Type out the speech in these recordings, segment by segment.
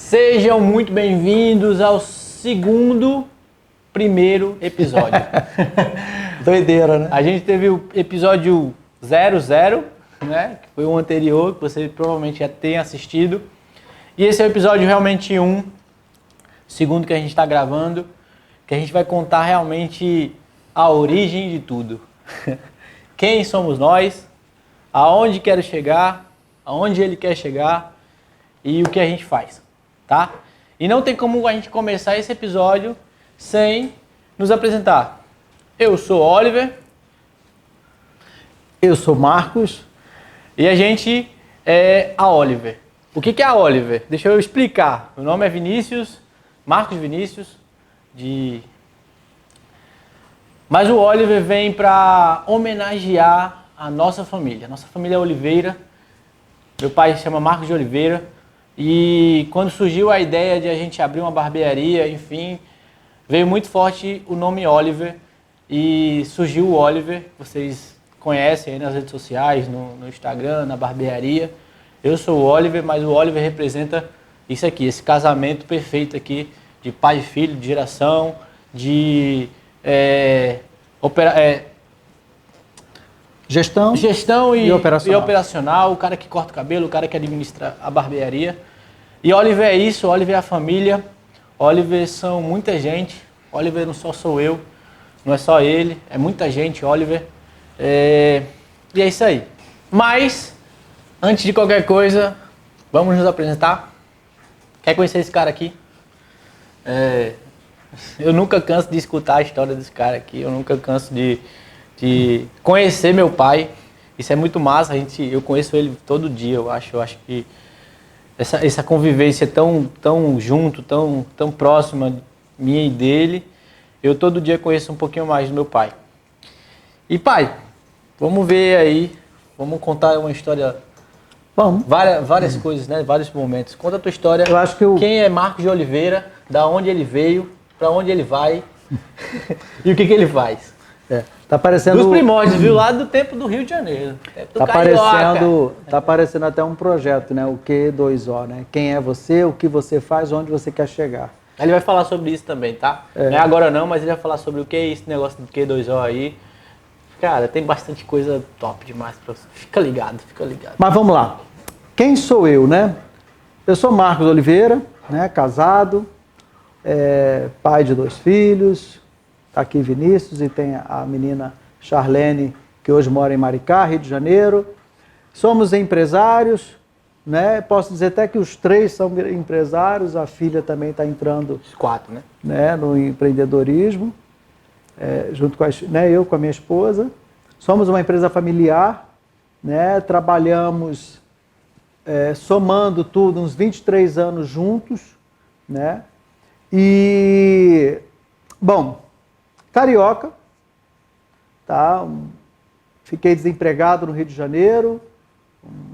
Sejam muito bem-vindos ao primeiro episódio. Doideira, né? A gente teve o episódio 00, né? Que foi o anterior, que você provavelmente já tem assistido. E esse é o episódio realmente segundo que a gente está gravando, que a gente vai contar realmente a origem de tudo. Quem somos nós, aonde quero chegar, aonde ele quer chegar e o que a gente faz, tá? E não tem como a gente começar esse episódio sem nos apresentar. Eu sou Oliver. Eu sou Marcos. E a gente é a Oliver. O que é a Oliver? Deixa eu explicar. Meu nome é Vinícius, Marcos Vinícius, Mas o Oliver vem para homenagear a nossa família. Nossa família é Oliveira. Meu pai se chama Marcos de Oliveira. E quando surgiu a ideia de a gente abrir uma barbearia, enfim, veio muito forte o nome Oliver. E surgiu o Oliver, vocês conhecem aí nas redes sociais, no Instagram, na barbearia. Eu sou o Oliver, mas o Oliver representa isso aqui, esse casamento perfeito aqui de pai e filho, de geração, de gestão e operacional, o cara que corta o cabelo, o cara que administra a barbearia. E Oliver é isso, Oliver é a família, Oliver são muita gente, Oliver não só sou eu, não é só ele, é muita gente, Oliver. E é isso aí. Mas, antes de qualquer coisa, vamos nos apresentar. Quer conhecer esse cara aqui? Eu nunca canso de escutar a história desse cara aqui, eu nunca canso de conhecer meu pai. Isso é muito massa, eu conheço ele todo dia, eu acho que essa convivência tão junto, tão próxima minha e dele, eu todo dia conheço um pouquinho mais do meu pai. E pai, vamos ver aí, vamos contar uma história, várias coisas, né? Vários momentos. Conta a tua história. Eu acho que Quem é Marcos de Oliveira, da onde ele veio, para onde ele vai e o que ele faz. Tá parecendo... Dos primórdios, viu? Lá do tempo do Rio de Janeiro. Tá parecendo até um projeto, né? O Q2O, né? Quem é você, o que você faz, onde você quer chegar. Ele vai falar sobre isso também, tá? Não é agora não, mas ele vai falar sobre o que é esse negócio do Q2O aí. Cara, tem bastante coisa top demais pra você. Fica ligado. Mas vamos lá. Quem sou eu, né? Eu sou Marcos Oliveira, né? Casado, pai de 2 filhos. Tá aqui Vinícius e tem a menina Charlene, que hoje mora em Maricá, Rio de Janeiro. Somos empresários, né? Posso dizer até que os 3 são empresários, a filha também está entrando... Os 4, né? No empreendedorismo, junto com eu com a minha esposa. Somos uma empresa familiar, né? Trabalhamos, somando tudo, uns 23 anos juntos, né? E, carioca, tá? Fiquei desempregado no Rio de Janeiro,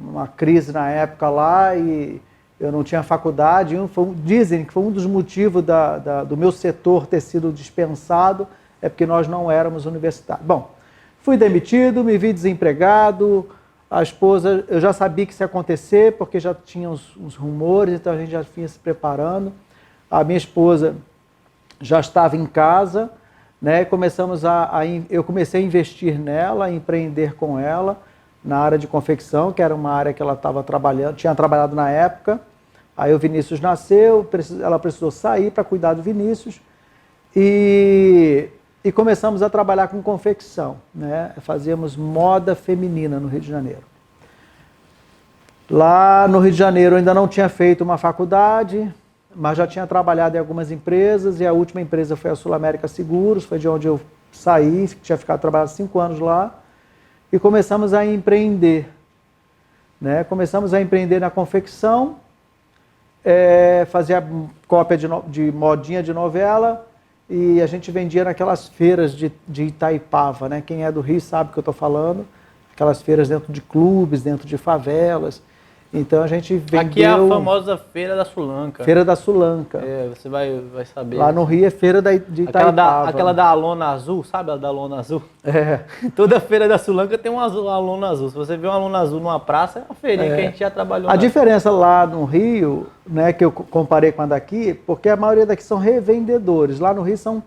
uma crise na época lá e eu não tinha faculdade. Dizem que foi um dos motivos do meu setor ter sido dispensado, é porque nós não éramos universitários. Fui demitido, me vi desempregado, a esposa, eu já sabia que isso ia acontecer, porque já tinha uns rumores, então a gente já vinha se preparando. A minha esposa já estava em casa, né? Eu comecei a investir nela, a empreender com ela na área de confecção, que era uma área que ela estava trabalhando, tinha trabalhado na época. Aí o Vinícius nasceu, ela precisou sair para cuidar do Vinícius e começamos a trabalhar com confecção, né? Fazíamos moda feminina no Rio de Janeiro. Lá no Rio de Janeiro eu ainda não tinha feito uma faculdade, mas já tinha trabalhado em algumas empresas e a última empresa foi a Sul América Seguros, foi de onde eu saí, tinha ficado trabalhando 5 anos lá e começamos a empreender, né? Começamos a empreender na confecção, fazia cópia de modinha de novela e a gente vendia naquelas feiras de Itaipava, né? Quem é do Rio sabe o que eu estou falando, aquelas feiras dentro de clubes, dentro de favelas. Então a gente vendeu... Aqui é a famosa Feira da Sulanca. Feira da Sulanca. É, você vai saber. Lá no Rio é Feira de Itaipava. Aquela da Alona Azul, sabe a da Alona Azul? É. Toda Feira da Sulanca tem uma Alona Azul. Se você vê uma Alona Azul numa praça, é uma feirinha que a gente já trabalhou. A diferença lá no Rio, né, que eu comparei com a daqui, porque a maioria daqui são revendedores. Lá no Rio são...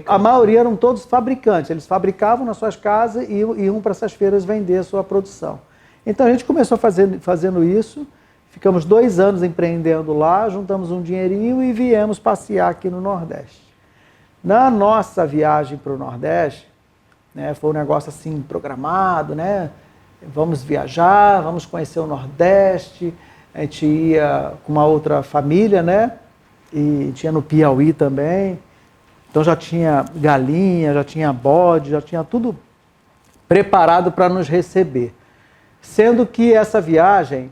A maioria eram todos fabricantes. Eles fabricavam nas suas casas e iam para essas feiras vender a sua produção. Então a gente começou fazendo isso, ficamos 2 anos empreendendo lá, juntamos um dinheirinho e viemos passear aqui no Nordeste. Na nossa viagem para o Nordeste, né, foi um negócio assim programado, né? Vamos viajar, vamos conhecer o Nordeste. A gente ia com uma outra família, né? E tinha no Piauí também. Então já tinha galinha, já tinha bode, já tinha tudo preparado para nos receber. Sendo que essa viagem,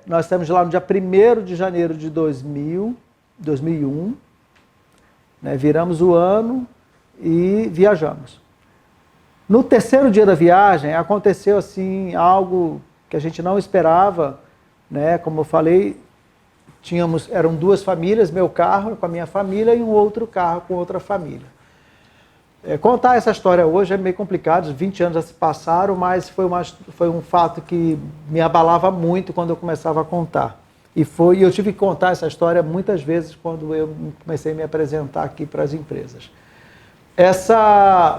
nós estamos lá no dia 1º de janeiro de 2001, né, viramos o ano e viajamos. No 3º dia da viagem, aconteceu assim algo que a gente não esperava, né, como eu falei, eram 2 famílias, meu carro com a minha família e um outro carro com outra família. Contar essa história hoje é meio complicado, 20 anos já se passaram, mas foi um fato que me abalava muito quando eu começava a contar. E eu tive que contar essa história muitas vezes quando eu comecei a me apresentar aqui para as empresas.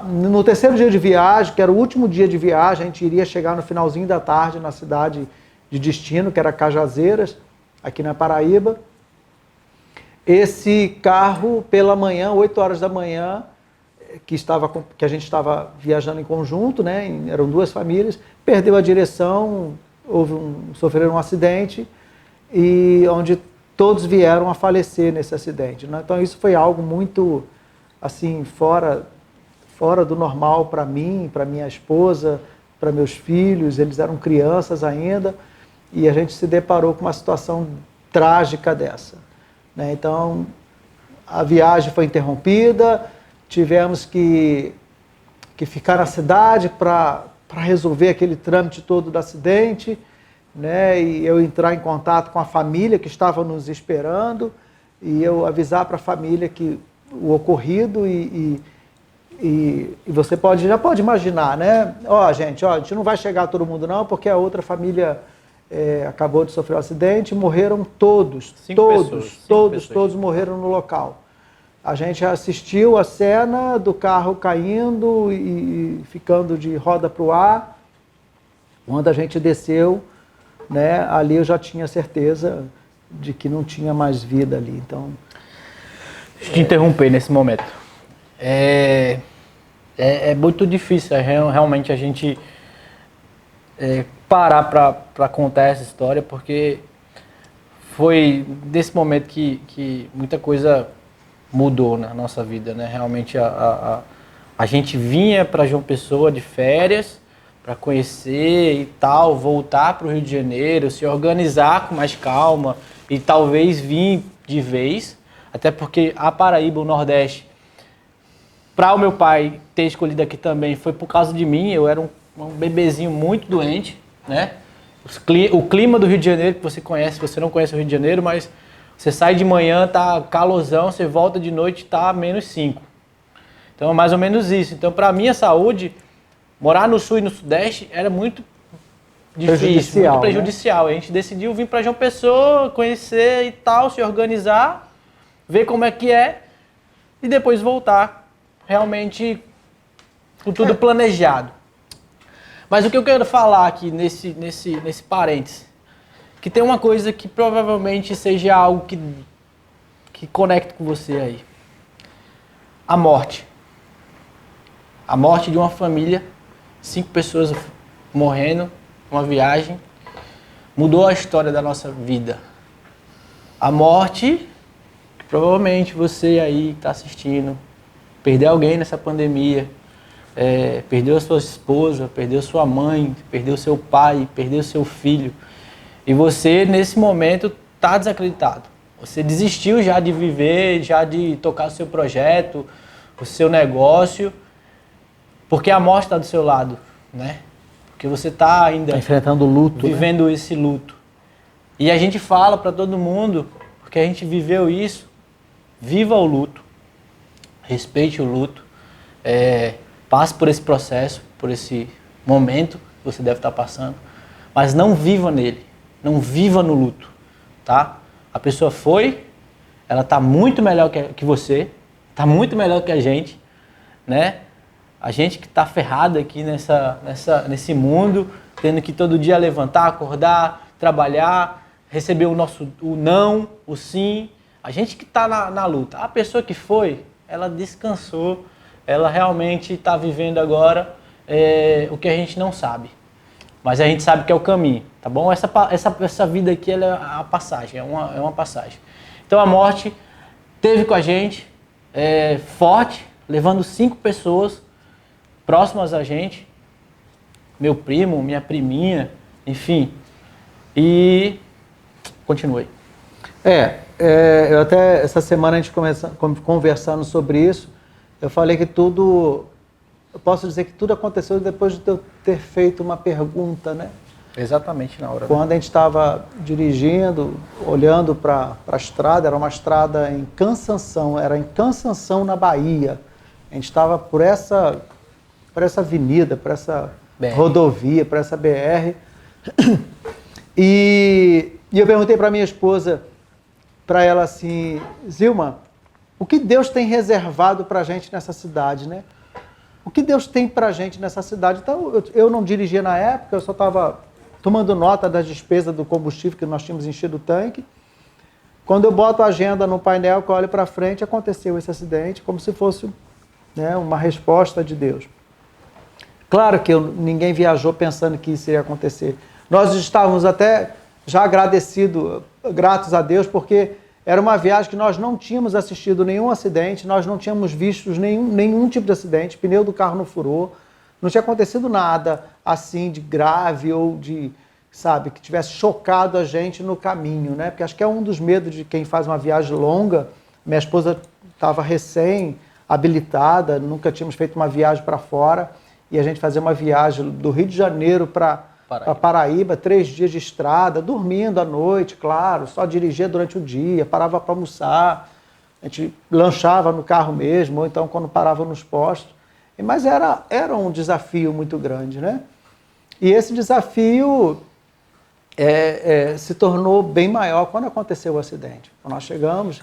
No 3º dia de viagem, que era o último dia de viagem, a gente iria chegar no finalzinho da tarde na cidade de destino, que era Cajazeiras, aqui na Paraíba. Esse carro, pela manhã, 8 horas da manhã, que a gente estava viajando em conjunto, né? Eram 2 famílias, perdeu a direção, sofreram um acidente, e onde todos vieram a falecer nesse acidente, né? Então isso foi algo muito assim, fora do normal para mim, para minha esposa, para meus filhos. Eles eram crianças ainda, e a gente se deparou com uma situação trágica dessa, né? Então a viagem foi interrompida, tivemos que ficar na cidade para resolver aquele trâmite todo do acidente, né? E eu entrar em contato com a família que estava nos esperando, e eu avisar para a família que o ocorrido, e você já pode imaginar, né? A gente não vai chegar todo mundo não, porque a outra família acabou de sofrer um acidente, morreram todos, todos morreram no local. A gente assistiu a cena do carro caindo e ficando de roda para o ar. Quando a gente desceu, né, ali eu já tinha certeza de que não tinha mais vida ali. Então, deixa eu te interromper nesse momento. É muito difícil realmente a gente parar para contar essa história, porque foi desse momento que muita coisa mudou na nossa vida, né? Realmente a gente vinha para João Pessoa de férias para conhecer e tal, voltar para o Rio de Janeiro, se organizar com mais calma e talvez vir de vez, até porque a Paraíba, o Nordeste, para o meu pai ter escolhido aqui também foi por causa de mim. Eu era um bebezinho muito doente, né? O clima do Rio de Janeiro, que você conhece, você não conhece o Rio de Janeiro, mas você sai de manhã, tá calorzão, você volta de noite, tá -5. Então é mais ou menos isso. Então, para a minha saúde, morar no Sul e no Sudeste era muito difícil, muito prejudicial. Né? A gente decidiu vir para João Pessoa, conhecer e tal, se organizar, ver como é que é e depois voltar. Realmente com tudo planejado. Mas o que eu quero falar aqui nesse parênteses, que tem uma coisa que provavelmente seja algo que conecta com você aí. A morte. A morte de uma família, 5 pessoas morrendo, uma viagem, mudou a história da nossa vida. A morte, que provavelmente você aí está assistindo, perdeu alguém nessa pandemia, perdeu a sua esposa, perdeu sua mãe, perdeu seu pai, perdeu seu filho. E você, nesse momento, está desacreditado. Você desistiu já de viver, já de tocar o seu projeto, o seu negócio, porque a morte está do seu lado, né? porque você está ainda enfrentando o luto, vivendo esse luto. E a gente fala para todo mundo, porque a gente viveu isso, viva o luto, respeite o luto, passe por esse processo, por esse momento que você deve estar passando, mas não viva nele, não viva no luto, tá? A pessoa foi, ela está muito melhor que você, está muito melhor que a gente, né? A gente que está ferrado aqui nesse mundo, tendo que todo dia levantar, acordar, trabalhar, receber o não, o sim. A gente que está na luta. A pessoa que foi, ela descansou, ela realmente está vivendo agora o que a gente não sabe. Mas a gente sabe que é o caminho, tá bom? Essa vida aqui ela é a passagem, é uma passagem. Então a morte esteve com a gente, forte, levando 5 pessoas próximas a gente, meu primo, minha priminha, enfim, e continuei. Eu até, essa semana a gente conversando sobre isso, eu falei que eu posso dizer que tudo aconteceu depois de eu ter feito uma pergunta, né? Exatamente na hora. Quando a gente estava dirigindo, olhando para a estrada, era uma estrada em Cansanção, na Bahia. A gente estava por essa avenida, por essa BR. Rodovia, por essa BR. E eu perguntei para minha esposa, para ela assim, Zilma, o que Deus tem reservado para a gente nessa cidade, né? O que Deus tem para a gente nessa cidade? Então, eu não dirigia na época, eu só estava tomando nota das despesas do combustível que nós tínhamos enchido o tanque. Quando eu boto a agenda no painel, que eu olho para frente, aconteceu esse acidente, como se fosse, né, uma resposta de Deus. Claro que ninguém viajou pensando que isso iria acontecer. Nós estávamos até já gratos a Deus, porque era uma viagem que nós não tínhamos assistido nenhum acidente, nós não tínhamos visto nenhum tipo de acidente, pneu do carro não furou, não tinha acontecido nada assim de grave ou de, sabe, que tivesse chocado a gente no caminho, né? Porque acho que é um dos medos de quem faz uma viagem longa. Minha esposa estava recém-habilitada, nunca tínhamos feito uma viagem para fora, e a gente fazia uma viagem do Rio de Janeiro para Paraíba, 3 dias de estrada, dormindo à noite, claro, só dirigia durante o dia, parava para almoçar, a gente lanchava no carro mesmo, ou então quando parava nos postos. Mas era um desafio muito grande, né? E esse desafio se tornou bem maior quando aconteceu o acidente. Quando nós chegamos,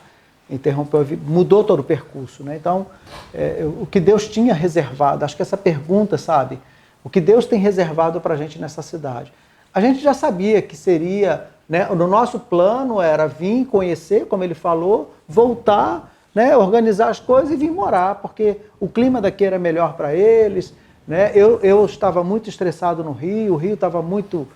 interrompeu a vida, mudou todo o percurso, né? Então, o que Deus tinha reservado, acho que essa pergunta, sabe? O que Deus tem reservado para a gente nessa cidade? A gente já sabia que seria, né? No nosso plano era vir, conhecer, como ele falou, voltar, né? Organizar as coisas e vir morar, porque o clima daqui era melhor para eles, né? Eu estava muito estressado no Rio, o Rio estava muito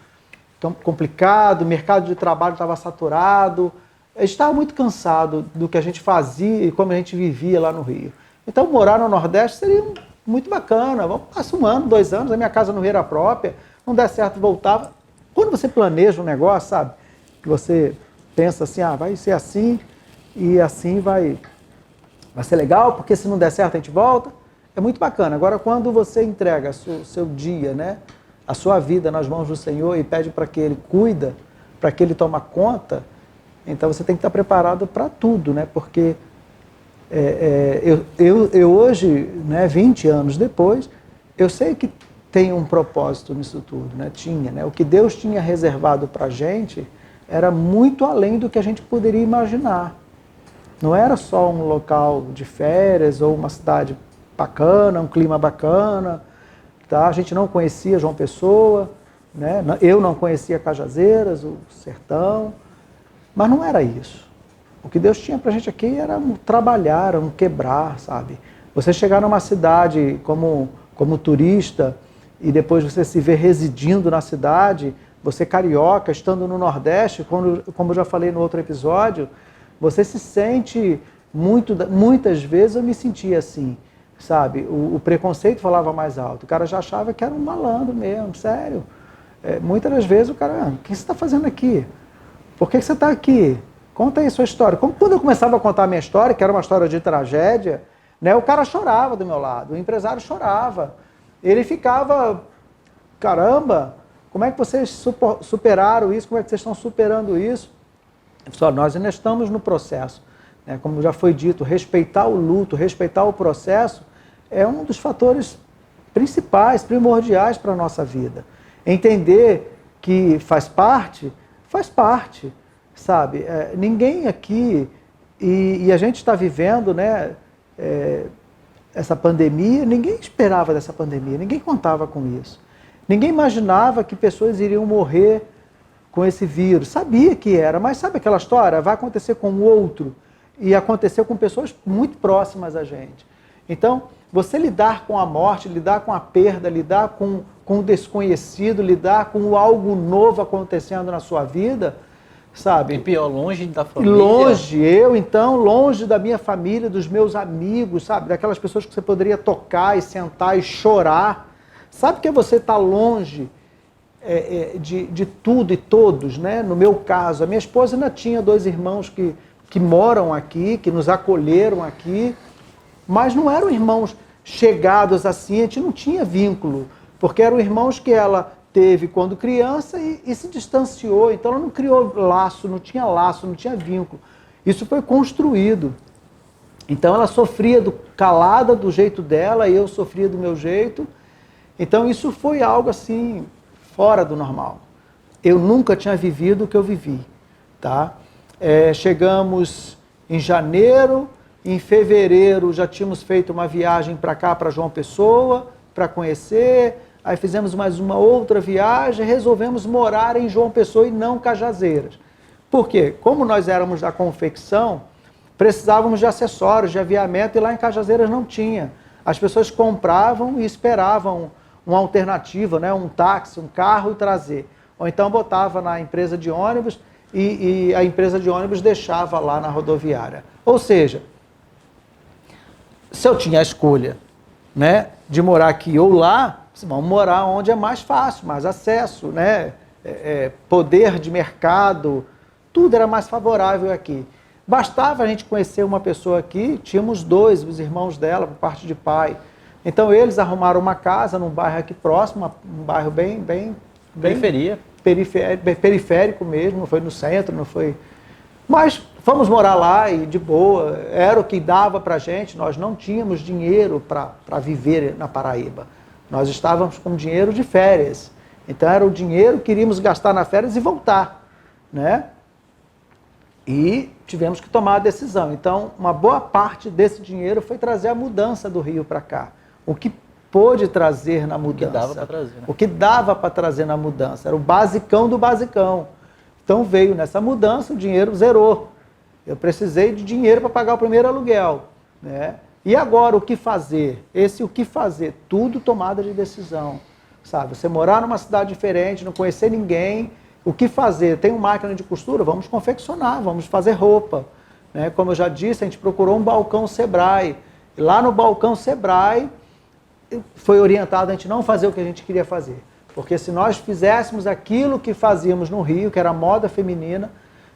complicado, o mercado de trabalho estava saturado, eu estava muito cansado do que a gente fazia e como a gente vivia lá no Rio. Então, morar no Nordeste seria muito bacana. Vamos passar 1 ano, 2 anos, a minha casa não era própria, não der certo, voltava. Quando você planeja um negócio, sabe, que você pensa assim, vai ser assim e assim vai ser legal, porque se não der certo a gente volta, é muito bacana. Agora, quando você entrega o seu dia, né, a sua vida nas mãos do Senhor e pede para que Ele cuida, para que Ele tome conta, então você tem que estar preparado para tudo, né? Porque eu hoje, né, 20 anos depois, eu sei que tem um propósito nisso tudo, né? Tinha, né? O que Deus tinha reservado para a gente era muito além do que a gente poderia imaginar. Não era só um local de férias ou uma cidade bacana, um clima bacana, tá? A gente não conhecia João Pessoa, né? Eu não conhecia Cajazeiras, o sertão, mas não era isso. O que Deus tinha pra gente aqui era um trabalhar, um quebrar, sabe? Você chegar numa cidade como turista e depois você se ver residindo na cidade, você carioca, estando no Nordeste, como eu já falei no outro episódio, você se sente, muitas vezes eu me sentia assim, sabe? O preconceito falava mais alto, o cara já achava que era um malandro mesmo, sério. Muitas das vezes o cara, o que você está fazendo aqui? Por que você está aqui? Conta aí a sua história. Quando eu começava a contar a minha história, que era uma história de tragédia, né, o cara chorava do meu lado, o empresário chorava. Ele ficava caramba, como é que vocês superaram isso? Como é que vocês estão superando isso? Só nós ainda estamos no processo. Né? Como já foi dito, respeitar o luto, respeitar o processo é um dos fatores principais, primordiais para a nossa vida. Entender que faz parte, sabe? Ninguém aqui, e a gente está vivendo, né, essa pandemia, ninguém esperava dessa pandemia, ninguém contava com isso. Ninguém imaginava que pessoas iriam morrer com esse vírus. Sabia que era, mas sabe aquela história? Vai acontecer com o outro. E aconteceu com pessoas muito próximas a gente. Então, você lidar com a morte, lidar com a perda, lidar com o desconhecido, lidar com algo novo acontecendo na sua vida, sabe? E pior, longe da família. Longe da minha família, dos meus amigos, sabe? Daquelas pessoas que você poderia tocar e sentar e chorar. Sabe que você está longe de tudo e todos, né? No meu caso, a minha esposa ainda tinha 2 irmãos que moram aqui, que nos acolheram aqui, mas não eram irmãos chegados assim, a gente não tinha vínculo, porque eram irmãos que ela teve quando criança e se distanciou, então ela não criou laço, não tinha vínculo. Isso foi construído. Então ela sofria calada do jeito dela e eu sofria do meu jeito. Então isso foi algo assim, fora do normal. Eu nunca tinha vivido o que eu vivi. Tá? Chegamos em janeiro, em fevereiro já tínhamos feito uma viagem para cá, para João Pessoa, para conhecer. Aí fizemos mais uma outra viagem, resolvemos morar em João Pessoa e não Cajazeiras. Por quê? Como nós éramos da confecção, precisávamos de acessórios, de aviamento, e lá em Cajazeiras não tinha. As pessoas compravam e esperavam uma alternativa, né? Um táxi, um carro e trazer. Ou então botava na empresa de ônibus e a empresa de ônibus deixava lá na rodoviária. Ou seja, se eu tinha a escolha, né, de morar aqui ou lá, vamos morar onde é mais fácil, mais acesso, né? Poder de mercado, tudo era mais favorável aqui. Bastava a gente conhecer uma pessoa aqui, tínhamos 2, os irmãos dela, por parte de pai. Então eles arrumaram uma casa num bairro aqui próximo, um bairro bem periférico mesmo, não foi no centro, não foi... Mas fomos morar lá e de boa, era o que dava pra gente, nós não tínhamos dinheiro para viver na Paraíba. Nós estávamos com dinheiro de férias. Então era o dinheiro que iríamos gastar nas férias e voltar, né? E tivemos que tomar a decisão. Então, uma boa parte desse dinheiro foi trazer a mudança do Rio para cá. O que pôde trazer na mudança. O que dava para trazer, né? O que dava para trazer na mudança. Era o basicão do basicão. Então veio nessa mudança, o dinheiro zerou. Eu precisei de dinheiro para pagar o primeiro aluguel, né? E agora, o que fazer? O que fazer, tudo tomada de decisão, sabe? Você morar numa cidade diferente, não conhecer ninguém, o que fazer? Tem uma máquina de costura? Vamos confeccionar, vamos fazer roupa, né? Como eu já disse, a gente procurou um balcão Sebrae. Lá no balcão Sebrae, foi orientado a gente não fazer o que a gente queria fazer. Porque se nós fizéssemos aquilo que fazíamos no Rio, que era moda feminina,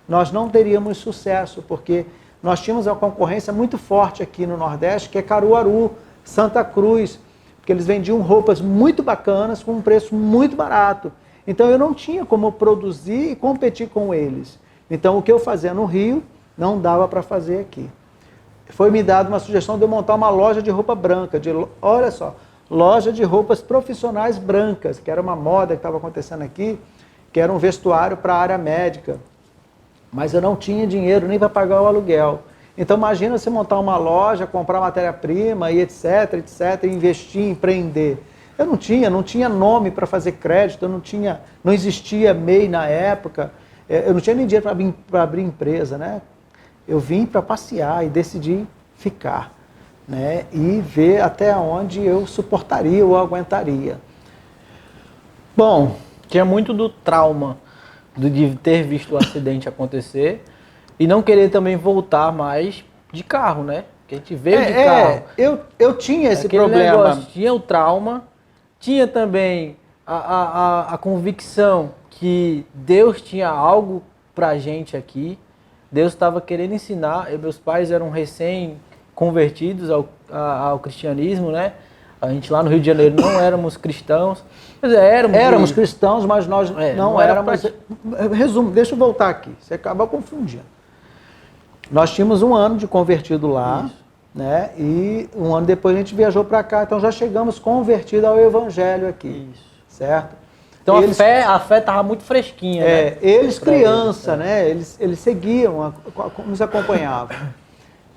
nós não teríamos sucesso, porque nós tínhamos uma concorrência muito forte aqui no Nordeste, que é Caruaru, Santa Cruz, porque eles vendiam roupas muito bacanas com um preço muito barato. Então eu não tinha como produzir e competir com eles. Então o que eu fazia no Rio não dava para fazer aqui. Foi me dada uma sugestão de eu montar uma loja de roupa branca, olha só, loja de roupas profissionais brancas, que era uma moda que estava acontecendo aqui, que era um vestuário para a área médica. Mas eu não tinha dinheiro nem para pagar o aluguel. Então imagina você montar uma loja, comprar matéria-prima e etc, investir, empreender. Eu não tinha nome para fazer crédito, não existia MEI na época, eu não tinha nem dinheiro para abrir empresa, né? Eu vim para passear e decidi ficar, né? E ver até onde eu suportaria ou aguentaria. Bom, tinha muito do trauma de ter visto o acidente acontecer e não querer também voltar mais de carro, né? Porque a gente veio de carro. Eu tinha esse problema. Negócio, tinha o trauma, tinha também a convicção que Deus tinha algo pra gente aqui. Deus estava querendo ensinar. Meus pais eram recém-convertidos ao cristianismo, né? A gente lá no Rio de Janeiro não éramos cristãos. Quer dizer, éramos cristãos, mas nós não éramos... Resumo, deixa eu voltar aqui, você acaba confundindo. Nós tínhamos 1 ano de convertido lá, né? E 1 ano depois a gente viajou para cá, então já chegamos convertidos ao Evangelho aqui, certo? Então a fé estava muito fresquinha, né? Eles criança, né? Eles seguiam, nos acompanhavam.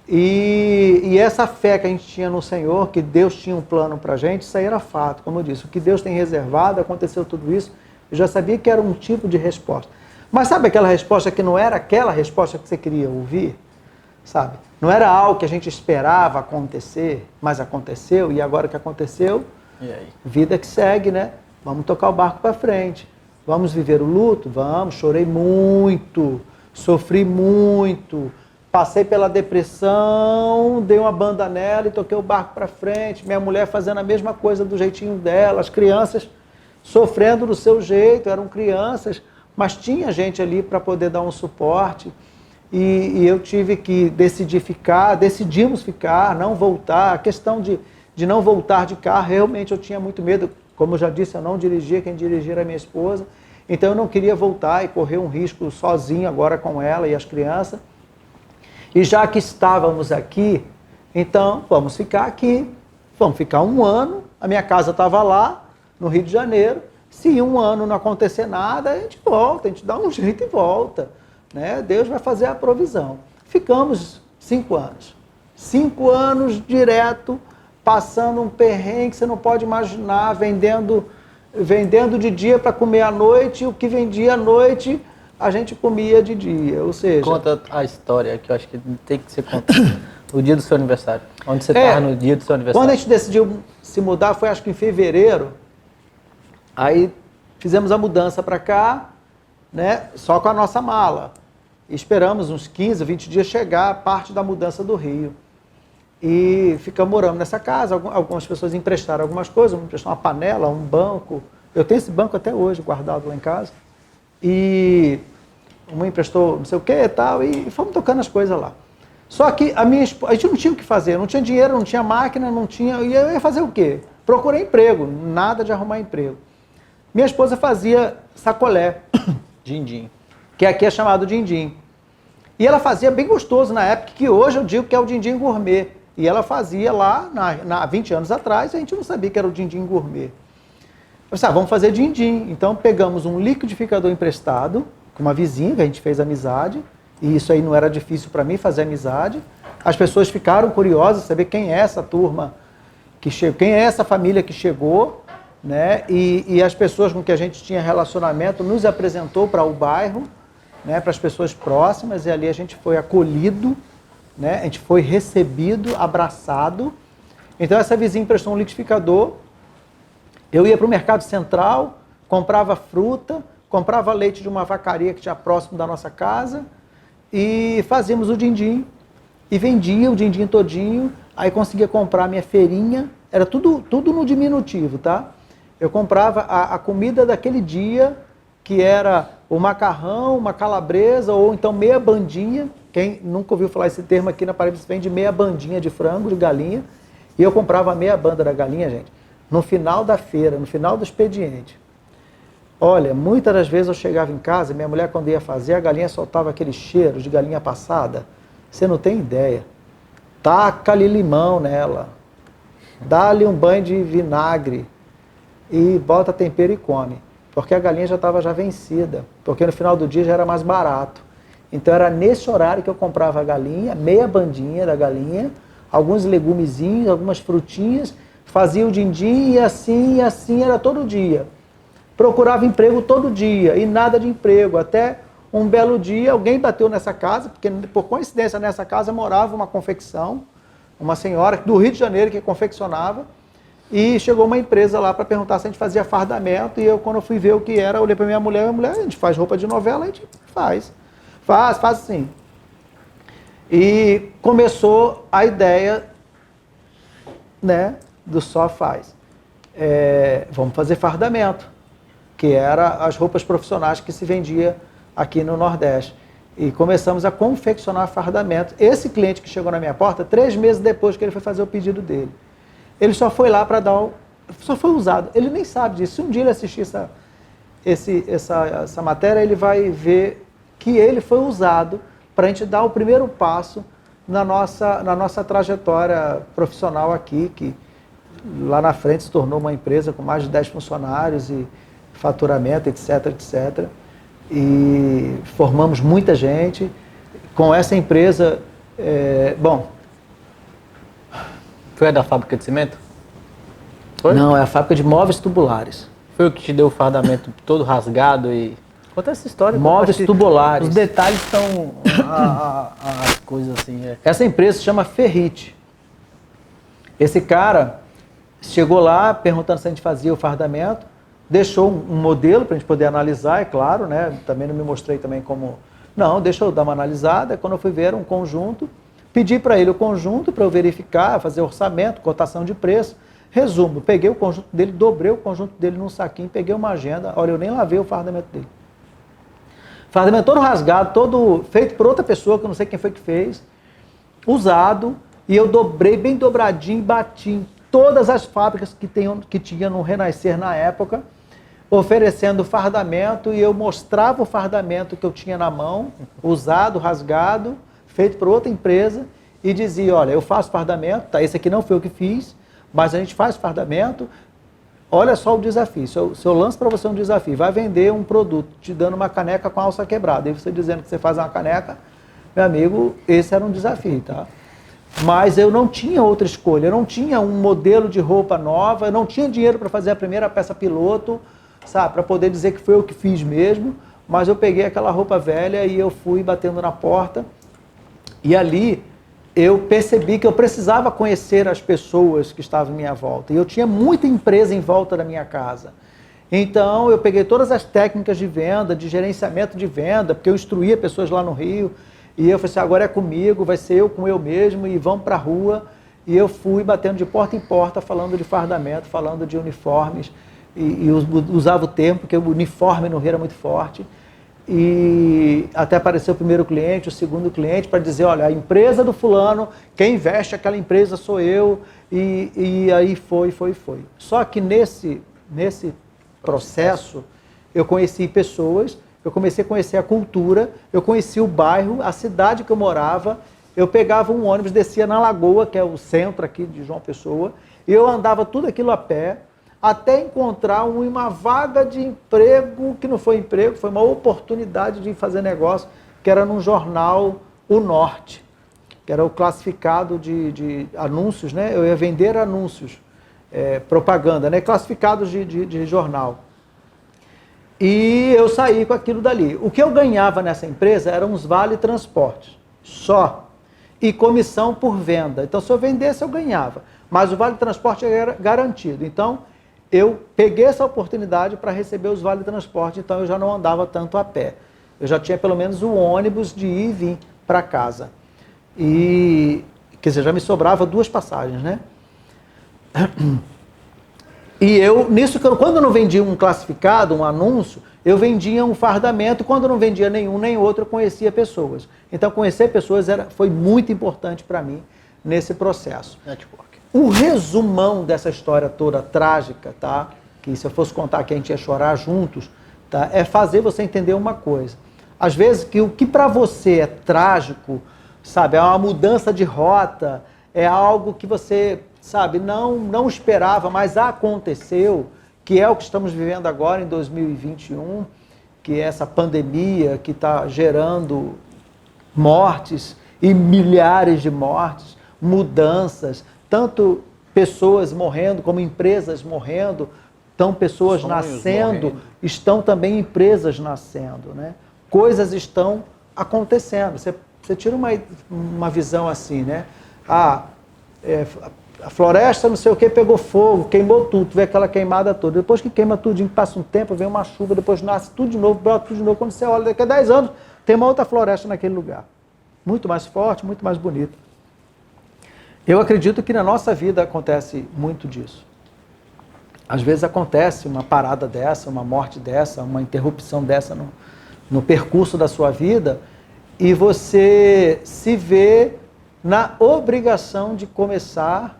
E essa fé que a gente tinha no Senhor, que Deus tinha um plano para a gente, isso aí era fato, como eu disse. O que Deus tem reservado, aconteceu tudo isso, eu já sabia que era um tipo de resposta. Mas sabe aquela resposta que não era aquela resposta que você queria ouvir? Sabe? Não era algo que a gente esperava acontecer, mas aconteceu, e agora que aconteceu, e aí? Vida que segue, né? Vamos tocar o barco para frente. Vamos viver o luto? Vamos. Chorei muito, sofri muito, passei pela depressão, dei uma banda nela e toquei o barco para frente. Minha mulher fazendo a mesma coisa do jeitinho dela, as crianças sofrendo do seu jeito, eram crianças, mas tinha gente ali para poder dar um suporte. E eu tive que decidimos ficar, não voltar. A questão de não voltar de carro, realmente eu tinha muito medo. Como eu já disse, eu não dirigia, quem dirigia era minha esposa. Então eu não queria voltar e correr um risco sozinho agora com ela e as crianças. E já que estávamos aqui, então vamos ficar aqui. Vamos ficar 1 ano, a minha casa estava lá, no Rio de Janeiro. Se em 1 ano não acontecer nada, a gente volta, a gente dá um jeito e volta. Né? Deus vai fazer a provisão. Ficamos 5 anos. 5 anos direto, passando um perrengue que você não pode imaginar, vendendo de dia para comer à noite, e o que vendia à noite a gente comia de dia, ou seja... Conta a história, que eu acho que tem que ser contada. O dia do seu aniversário. Onde você estava no dia do seu aniversário? Quando a gente decidiu se mudar, foi acho que em fevereiro, aí fizemos a mudança para cá, né, só com a nossa mala. E esperamos uns 15, 20 dias chegar a parte da mudança do Rio. E ficamos morando nessa casa, algumas pessoas emprestaram algumas coisas, me emprestaram uma panela, um banco. Eu tenho esse banco até hoje guardado lá em casa. E uma emprestou não sei o que e tal, e fomos tocando as coisas lá. Só que a gente não tinha o que fazer, não tinha dinheiro, não tinha máquina, não tinha... E eu ia fazer o quê? Procurei emprego, nada de arrumar emprego. Minha esposa fazia sacolé. Din-din. Que aqui é chamado din-din. E ela fazia bem gostoso na época, que hoje eu digo que é o din-din gourmet. E ela fazia lá, há 20 anos atrás, a gente não sabia que era o din-din gourmet. Eu disse, vamos fazer din-din. Então pegamos um liquidificador emprestado, com uma vizinha, que a gente fez amizade, e isso aí não era difícil para mim fazer amizade. As pessoas ficaram curiosas, saber quem é essa turma, quem é essa família que chegou, né? E as pessoas com que a gente tinha relacionamento nos apresentou para o bairro, né? Para as pessoas próximas, e ali a gente foi acolhido, né? A gente foi recebido, abraçado. Então essa vizinha emprestou um liquidificador. Eu ia para o Mercado Central, comprava fruta, comprava leite de uma vacaria que tinha próximo da nossa casa e fazíamos o din-din. E vendia o din-din todinho, aí conseguia comprar a minha feirinha, era tudo no diminutivo, tá? Eu comprava a comida daquele dia, que era o macarrão, uma calabresa, ou então meia bandinha. Quem nunca ouviu falar esse termo aqui na Paraíba, se vende meia bandinha de frango, de galinha. E eu comprava a meia banda da galinha, gente, no final da feira, no final do expediente. Olha, muitas das vezes eu chegava em casa, minha mulher quando ia fazer, a galinha soltava aquele cheiro de galinha passada. Você não tem ideia. Taca-lhe limão nela. Dá-lhe um banho de vinagre. E bota tempero e come. Porque a galinha já estava vencida. Porque no final do dia já era mais barato. Então era nesse horário que eu comprava a galinha, meia bandinha da galinha, alguns legumezinhos, algumas frutinhas, fazia o din-din e assim era todo dia. Procurava emprego todo dia e nada de emprego. Até um belo dia alguém bateu nessa casa, porque por coincidência nessa casa morava uma confecção, uma senhora do Rio de Janeiro que confeccionava, e chegou uma empresa lá para perguntar se a gente fazia fardamento, e eu quando eu fui ver o que era, olhei para minha mulher, a gente faz roupa de novela, a gente faz sim. E começou a ideia, né, do Só Faz. Vamos fazer fardamento, que era as roupas profissionais que se vendia aqui no Nordeste. E começamos a confeccionar fardamento. Esse cliente que chegou na minha porta, 3 meses depois que ele foi fazer o pedido dele. Ele só foi lá para dar só foi usado. Ele nem sabe disso. Se um dia ele assistir essa matéria, ele vai ver que ele foi usado para a gente dar o primeiro passo na nossa trajetória profissional aqui, que lá na frente se tornou uma empresa com mais de 10 funcionários e faturamento, etc, etc. E formamos muita gente. Com essa empresa, Foi a da fábrica de cimento? Foi? Não, é a fábrica de móveis tubulares. Foi o que te deu o fardamento todo rasgado e... Conta essa história. Móveis tubulares. Os detalhes estão... as coisas assim... Essa empresa se chama Ferrite. Esse cara chegou lá perguntando se a gente fazia o fardamento, deixou um modelo para a gente poder analisar, é claro, né? Também não me mostrei também como... Não, deixa eu dar uma analisada. Quando eu fui ver um conjunto, pedi para ele o conjunto para eu verificar, fazer orçamento, cotação de preço. Resumo, peguei o conjunto dele, dobrei o conjunto dele num saquinho, peguei uma agenda, olha, eu nem lavei o fardamento dele. Fardamento todo rasgado, todo feito por outra pessoa, que eu não sei quem foi que fez, usado, e eu dobrei bem dobradinho, bati em todas as fábricas que tinha no Renascer na época, oferecendo fardamento, e eu mostrava o fardamento que eu tinha na mão, usado, rasgado, feito por outra empresa, e dizia, olha, eu faço fardamento, tá, esse aqui não foi eu que fiz, mas a gente faz fardamento, olha só o desafio, se eu lanço para você um desafio, vai vender um produto te dando uma caneca com a alça quebrada, e você dizendo que você faz uma caneca, meu amigo, esse era um desafio, tá? Mas eu não tinha outra escolha, eu não tinha um modelo de roupa nova, eu não tinha dinheiro para fazer a primeira peça piloto, sabe, para poder dizer que foi eu que fiz mesmo, mas eu peguei aquela roupa velha e eu fui batendo na porta, e ali eu percebi que eu precisava conhecer as pessoas que estavam em minha volta. E eu tinha muita empresa em volta da minha casa. Então, eu peguei todas as técnicas de venda, de gerenciamento de venda, porque eu instruía pessoas lá no Rio. E eu falei assim, agora é comigo, vai ser eu com eu mesmo, e vamos para a rua. E eu fui batendo de porta em porta, falando de fardamento, falando de uniformes. E usava o termo, porque o uniforme no Rio era muito forte. E até apareceu o primeiro cliente, o segundo cliente, para dizer, olha, a empresa do fulano, quem veste aquela empresa sou eu, e aí foi. Só que nesse processo, eu conheci pessoas, eu comecei a conhecer a cultura, eu conheci o bairro, a cidade que eu morava, eu pegava um ônibus, descia na Lagoa, que é o centro aqui de João Pessoa, e eu andava tudo aquilo a pé, até encontrar uma vaga de emprego, que não foi emprego, foi uma oportunidade de fazer negócio, que era num jornal O Norte, que era o classificado de anúncios, né? Eu ia vender anúncios, propaganda, né? Classificados de jornal. E eu saí com aquilo dali. O que eu ganhava nessa empresa eram uns vale-transportes, só, e comissão por venda. Então, se eu vendesse, eu ganhava, mas o vale-transporte era garantido. Então, eu peguei essa oportunidade para receber os vale-transporte, então eu já não andava tanto a pé. Eu já tinha pelo menos o ônibus de ir e vir para casa. E, quer dizer, já me sobrava 2 passagens, né? E eu, nisso, quando eu não vendia um classificado, um anúncio, eu vendia um fardamento. Quando eu não vendia nenhum nem outro, eu conhecia pessoas. Então, conhecer pessoas foi muito importante para mim nesse processo. Network. O resumão dessa história toda trágica, tá? Que se eu fosse contar aqui a gente ia chorar juntos, tá? É fazer você entender uma coisa. Às vezes que o que para você é trágico, sabe, é uma mudança de rota, é algo que você, sabe, não esperava, mas aconteceu, que é o que estamos vivendo agora em 2021, que é essa pandemia que está gerando mortes e milhares de mortes, mudanças, tanto pessoas morrendo como empresas morrendo, estão pessoas nascendo, estão também empresas nascendo, né? Coisas estão acontecendo. Você tira uma visão assim, né? A floresta, não sei o que, pegou fogo, queimou tudo, vê aquela queimada toda. Depois que queima tudinho, passa um tempo, vem uma chuva, depois nasce tudo de novo, brota tudo de novo. Quando você olha, daqui a 10 anos, tem uma outra floresta naquele lugar. Muito mais forte, muito mais bonita. Eu acredito que na nossa vida acontece muito disso. Às vezes acontece uma parada dessa, uma morte dessa, uma interrupção dessa no percurso da sua vida, e você se vê na obrigação de começar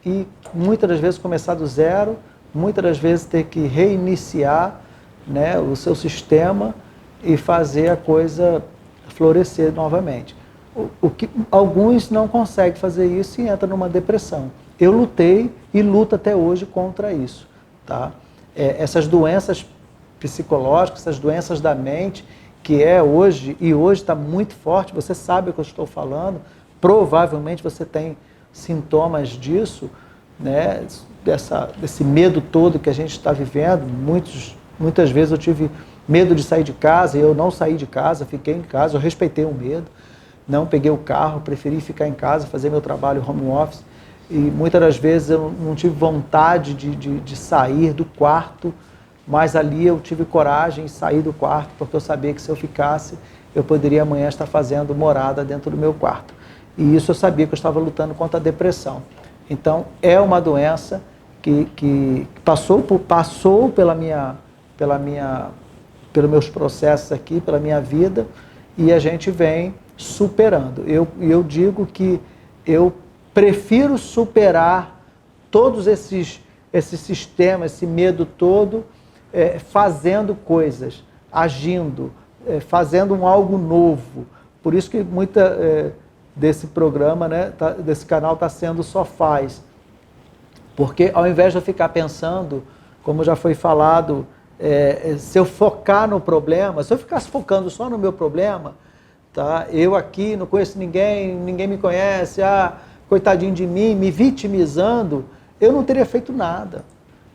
e muitas das vezes começar do zero, muitas das vezes ter que reiniciar, né, o seu sistema e fazer a coisa florescer novamente. O que alguns não conseguem fazer isso e entram numa depressão. Eu lutei e luto até hoje contra isso, tá? Essas doenças psicológicas, essas doenças da mente, que hoje está muito forte, você sabe o que eu estou falando, provavelmente você tem sintomas disso, né? Desse medo todo que a gente está vivendo. Muitas vezes eu tive medo de sair de casa e eu não saí de casa, fiquei em casa, eu respeitei o medo, não peguei o carro, preferi ficar em casa, fazer meu trabalho home office, e muitas das vezes eu não tive vontade de sair do quarto, mas ali eu tive coragem de sair do quarto, porque eu sabia que se eu ficasse, eu poderia amanhã estar fazendo morada dentro do meu quarto. E isso eu sabia que eu estava lutando contra a depressão. Então, é uma doença que passou pelos meus processos aqui, pela minha vida, e a gente vem superando. Eu digo que eu prefiro superar todos esses sistemas, esse medo todo, fazendo coisas, agindo, fazendo algo novo. Por isso que muita desse programa, né, desse canal está sendo Só Faz. Porque ao invés de eu ficar pensando, como já foi falado, se eu focar no problema, se eu ficasse focando só no meu problema, tá? Eu aqui não conheço ninguém, ninguém me conhece, coitadinho de mim, me vitimizando, eu não teria feito nada,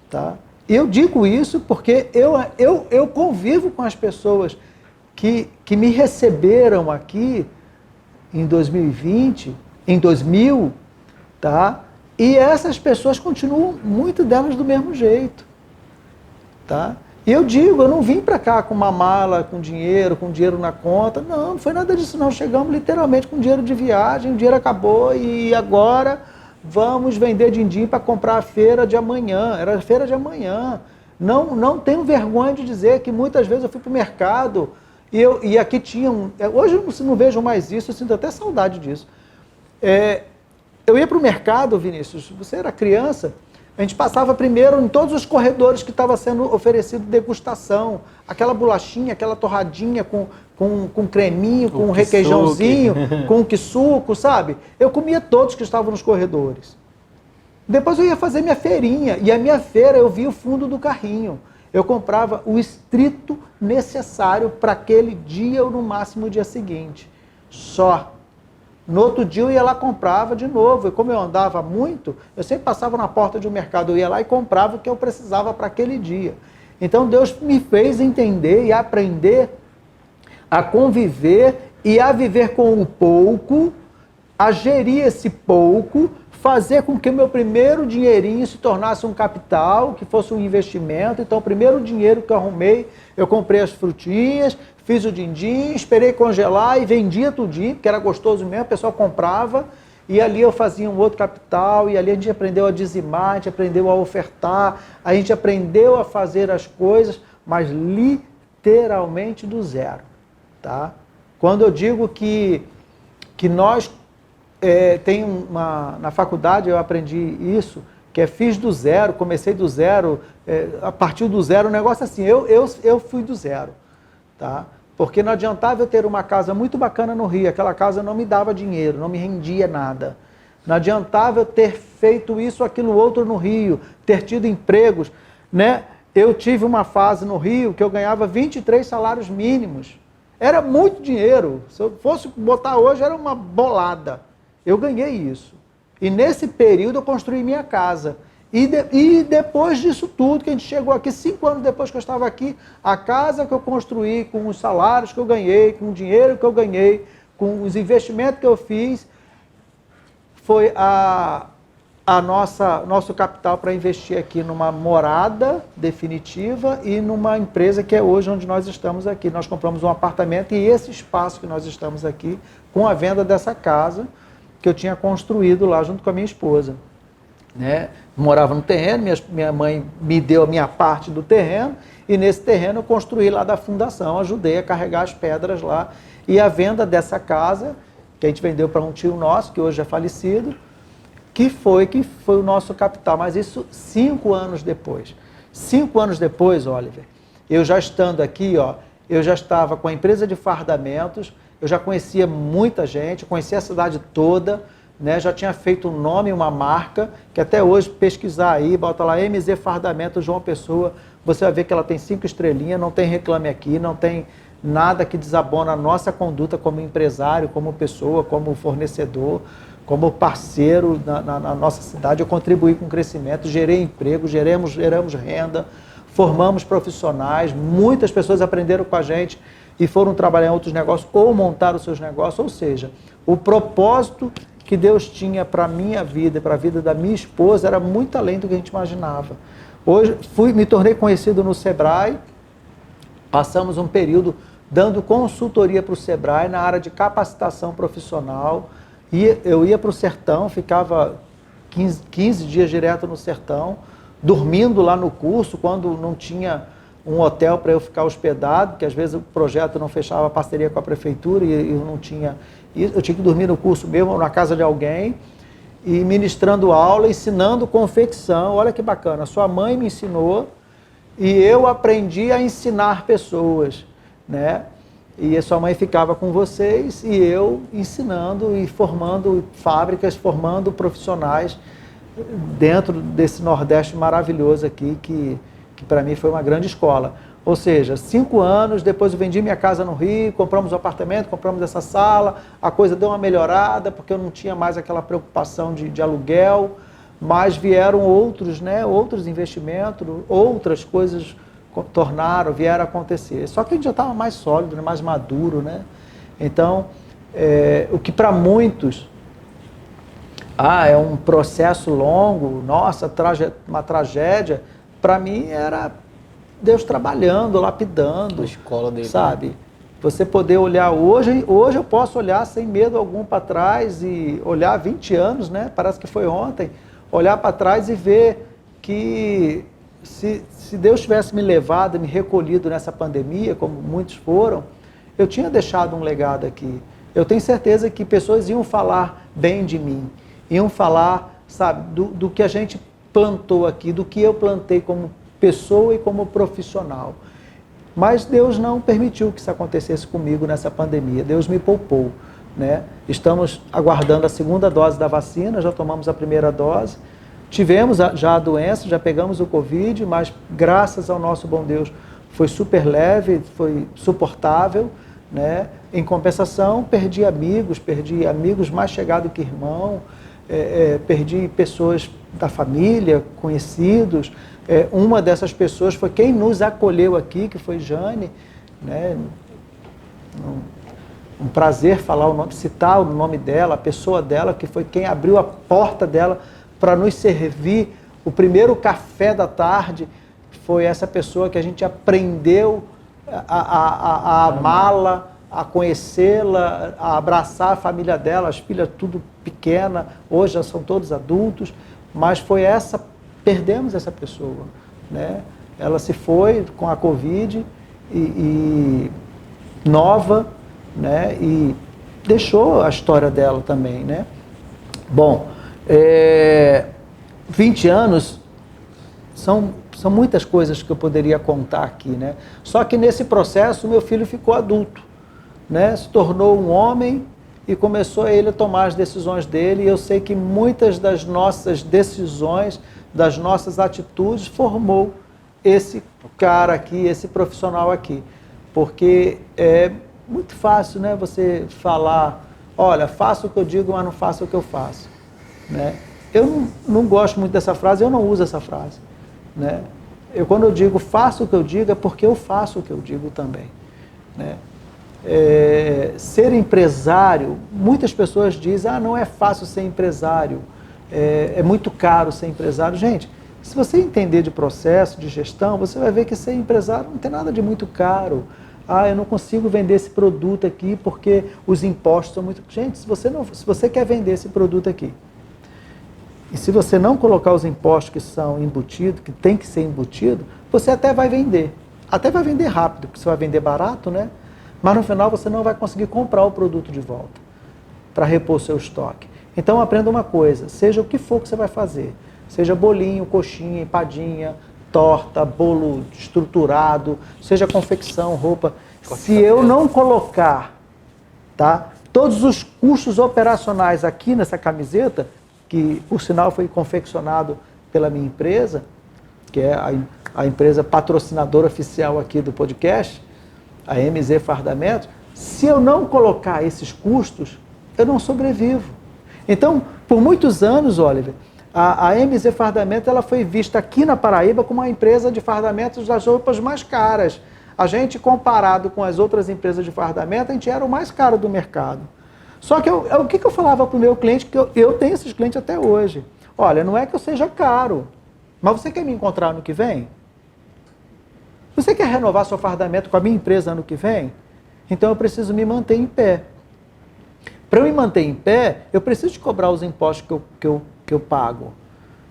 tá? Eu digo isso porque eu convivo com as pessoas que me receberam aqui em 2020, em 2000, tá? E essas pessoas continuam, muitas delas, do mesmo jeito, tá? E eu digo, eu não vim para cá com uma mala, com dinheiro na conta. Não foi nada disso não. Chegamos literalmente com dinheiro de viagem, o dinheiro acabou e agora vamos vender din-din para comprar a feira de amanhã. Era a feira de amanhã. Não tenho vergonha de dizer que muitas vezes eu fui para o mercado e aqui tinham... Hoje eu não vejo mais isso, eu sinto até saudade disso. Eu ia para o mercado, Vinícius, você era criança... A gente passava primeiro em todos os corredores que estava sendo oferecido degustação. Aquela bolachinha, aquela torradinha com creminho, com requeijãozinho, com quisuco, sabe? Eu comia todos que estavam nos corredores. Depois eu ia fazer minha feirinha. E a minha feira eu via o fundo do carrinho. Eu comprava o estrito necessário para aquele dia ou no máximo o dia seguinte. Só. No outro dia eu ia lá e comprava de novo. E como eu andava muito, eu sempre passava na porta de um mercado, eu ia lá e comprava o que eu precisava para aquele dia. Então Deus me fez entender e aprender a conviver e a viver com o pouco, a gerir esse pouco, fazer com que o meu primeiro dinheirinho se tornasse um capital, que fosse um investimento. Então o primeiro dinheiro que eu arrumei, eu comprei as frutinhas, fiz o din-din, esperei congelar e vendia tudinho, porque era gostoso mesmo, o pessoal comprava, e ali eu fazia um outro capital, e ali a gente aprendeu a dizimar, a gente aprendeu a ofertar, a gente aprendeu a fazer as coisas, mas literalmente do zero, tá? Quando eu digo que nós, na faculdade eu aprendi isso, que fiz do zero, comecei do zero, a partir do zero, um negócio assim, eu fui do zero, tá? Porque não adiantava eu ter uma casa muito bacana no Rio, aquela casa não me dava dinheiro, não me rendia nada. Não adiantava eu ter feito isso, aquilo, outro no Rio, ter tido empregos, né? Eu tive uma fase no Rio que eu ganhava 23 salários mínimos. Era muito dinheiro. Se eu fosse botar hoje, era uma bolada. Eu ganhei isso. E nesse período eu construí minha casa. E depois disso tudo, que a gente chegou aqui, 5 anos depois que eu estava aqui, a casa que eu construí, com os salários que eu ganhei, com o dinheiro que eu ganhei, com os investimentos que eu fiz, foi nosso capital para investir aqui numa morada definitiva e numa empresa que é hoje onde nós estamos aqui. Nós compramos um apartamento e esse espaço que nós estamos aqui, com a venda dessa casa que eu tinha construído lá junto com a minha esposa. Né? Morava no terreno, minha mãe me deu a minha parte do terreno e nesse terreno eu construí lá da fundação, ajudei a carregar as pedras lá. E a venda dessa casa, que a gente vendeu para um tio nosso, que hoje é falecido, que foi o nosso capital. Mas isso 5 anos depois. 5 anos depois, Oliver, eu já estando aqui, ó, eu já estava com a empresa de fardamentos, eu já conhecia muita gente, conhecia a cidade toda, né? Já tinha feito um nome, uma marca, que até hoje pesquisar aí, bota lá MZ Fardamento João Pessoa, você vai ver que ela tem 5 estrelinhas, não tem reclame aqui, não tem nada que desabona a nossa conduta como empresário, como pessoa, como fornecedor, como parceiro na nossa cidade. Eu contribuí com o crescimento, gerei emprego, geramos renda, formamos profissionais, muitas pessoas aprenderam com a gente e foram trabalhar em outros negócios ou montaram os seus negócios. Ou seja, o propósito que Deus tinha para a minha vida e para a vida da minha esposa era muito além do que a gente imaginava. Hoje me tornei conhecido no Sebrae, passamos um período dando consultoria para o Sebrae na área de capacitação profissional. E eu ia para o sertão, ficava 15 dias direto no sertão, dormindo lá no curso, quando não tinha um hotel para eu ficar hospedado, porque às vezes o projeto não fechava parceria com a prefeitura e eu não tinha... Eu tinha que dormir no curso mesmo, na casa de alguém, e ministrando aula, ensinando confecção. Olha que bacana, sua mãe me ensinou e eu aprendi a ensinar pessoas, né? E a sua mãe ficava com vocês e eu ensinando e formando fábricas, formando profissionais dentro desse Nordeste maravilhoso aqui, que para mim foi uma grande escola. Ou seja, 5 anos, depois eu vendi minha casa no Rio, compramos um apartamento, compramos essa sala, a coisa deu uma melhorada, porque eu não tinha mais aquela preocupação de aluguel, mas vieram outros, né, outros investimentos, outras coisas vieram a acontecer. Só que a gente já estava mais sólido, né, mais maduro, né? Então, o que para muitos é um processo longo, nossa, uma tragédia, para mim era Deus trabalhando, lapidando, a escola dele, sabe? Né? Você poder olhar hoje eu posso olhar sem medo algum para trás e olhar 20 anos, né? Parece que foi ontem, olhar para trás e ver que se Deus tivesse me levado, me recolhido nessa pandemia, como muitos foram, eu tinha deixado um legado aqui. Eu tenho certeza que pessoas iam falar bem de mim, iam falar, sabe, do que a gente plantou aqui, do que eu plantei como pessoa e como profissional. Mas Deus não permitiu que isso acontecesse comigo nessa pandemia. Deus me poupou, né? Estamos aguardando a 2ª dose da vacina, já tomamos a 1ª dose. Tivemos já a doença, já pegamos o Covid, mas graças ao nosso bom Deus foi super leve, foi suportável, né? Em compensação, perdi amigos mais chegados que irmão, perdi pessoas da família, conhecidos. Uma dessas pessoas foi quem nos acolheu aqui, que foi Jane, né? Um prazer falar o nome, citar o nome dela, a pessoa dela, que foi quem abriu a porta dela para nos servir o primeiro café da tarde. Foi essa pessoa que a gente aprendeu a amá-la, a conhecê-la, a abraçar a família dela, as filhas tudo pequena, hoje já são todos adultos, mas perdemos essa pessoa, né? Ela se foi com a Covid e nova, né? E deixou a história dela também, né? Bom, 20 anos são muitas coisas que eu poderia contar aqui, né? Só que nesse processo o meu filho ficou adulto, né? Se tornou um homem e começou ele a tomar as decisões dele, e eu sei que muitas das nossas decisões, das nossas atitudes, formou esse cara aqui, esse profissional aqui. Porque é muito fácil, né, você falar, olha, faça o que eu digo, mas não faça o que eu faço, né? Eu não gosto muito dessa frase, eu não uso essa frase, né? Quando eu digo faça o que eu digo, é porque eu faço o que eu digo também, né? Ser empresário, muitas pessoas dizem, não é fácil ser empresário, é muito caro ser empresário. Gente, se você entender de processo, de gestão, você vai ver que ser empresário não tem nada de muito caro. Eu não consigo vender esse produto aqui porque os impostos são muito... Gente, se você quer vender esse produto aqui, e se você não colocar os impostos que são embutidos, que tem que ser embutido, você até vai vender rápido, porque você vai vender barato, né? Mas no final você não vai conseguir comprar o produto de volta para repor seu estoque. Então aprenda uma coisa, seja o que for que você vai fazer, seja bolinho, coxinha, empadinha, torta, bolo estruturado, seja confecção, roupa, se eu não colocar, tá, todos os custos operacionais aqui nessa camiseta, que por sinal foi confeccionado pela minha empresa, que é a empresa patrocinadora oficial aqui do podcast, a MZ Fardamentos, se eu não colocar esses custos, eu não sobrevivo. Então, por muitos anos, Oliver, a MZ Fardamentos ela foi vista aqui na Paraíba como uma empresa de fardamentos das roupas mais caras. A gente, comparado com as outras empresas de fardamento, a gente era o mais caro do mercado. Só que o que eu falava para o meu cliente, que eu tenho esses clientes até hoje. Olha, não é que eu seja caro, mas você quer me encontrar ano que vem? Você quer renovar seu fardamento com a minha empresa ano que vem? Então eu preciso me manter em pé. Para eu me manter em pé, eu preciso de cobrar os impostos que eu pago.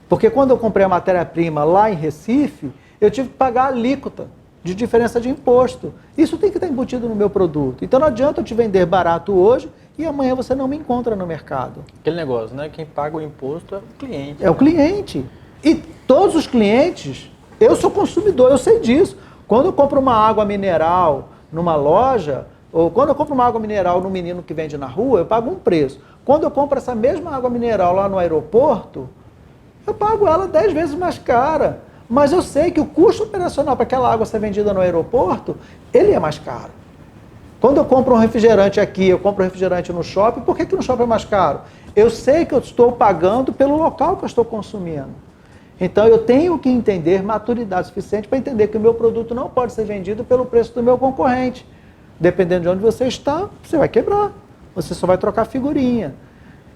Porque quando eu comprei a matéria-prima lá em Recife, eu tive que pagar a alíquota de diferença de imposto. Isso tem que estar embutido no meu produto. Então não adianta eu te vender barato hoje e amanhã você não me encontra no mercado. Aquele negócio, né? Quem paga o imposto é o cliente. É o cliente. E todos os clientes, eu sou consumidor, eu sei disso. Quando eu compro uma água mineral numa loja, ou quando eu compro uma água mineral no menino que vende na rua, eu pago um preço. Quando eu compro essa mesma água mineral lá no aeroporto, eu pago ela 10 vezes mais cara. Mas eu sei que o custo operacional para aquela água ser vendida no aeroporto, ele é mais caro. Quando eu compro um refrigerante aqui, eu compro um refrigerante no shopping, por que no shopping é mais caro? Eu sei que eu estou pagando pelo local que eu estou consumindo. Então eu tenho que entender maturidade suficiente para entender que o meu produto não pode ser vendido pelo preço do meu concorrente. Dependendo de onde você está, você vai quebrar. Você só vai trocar figurinha.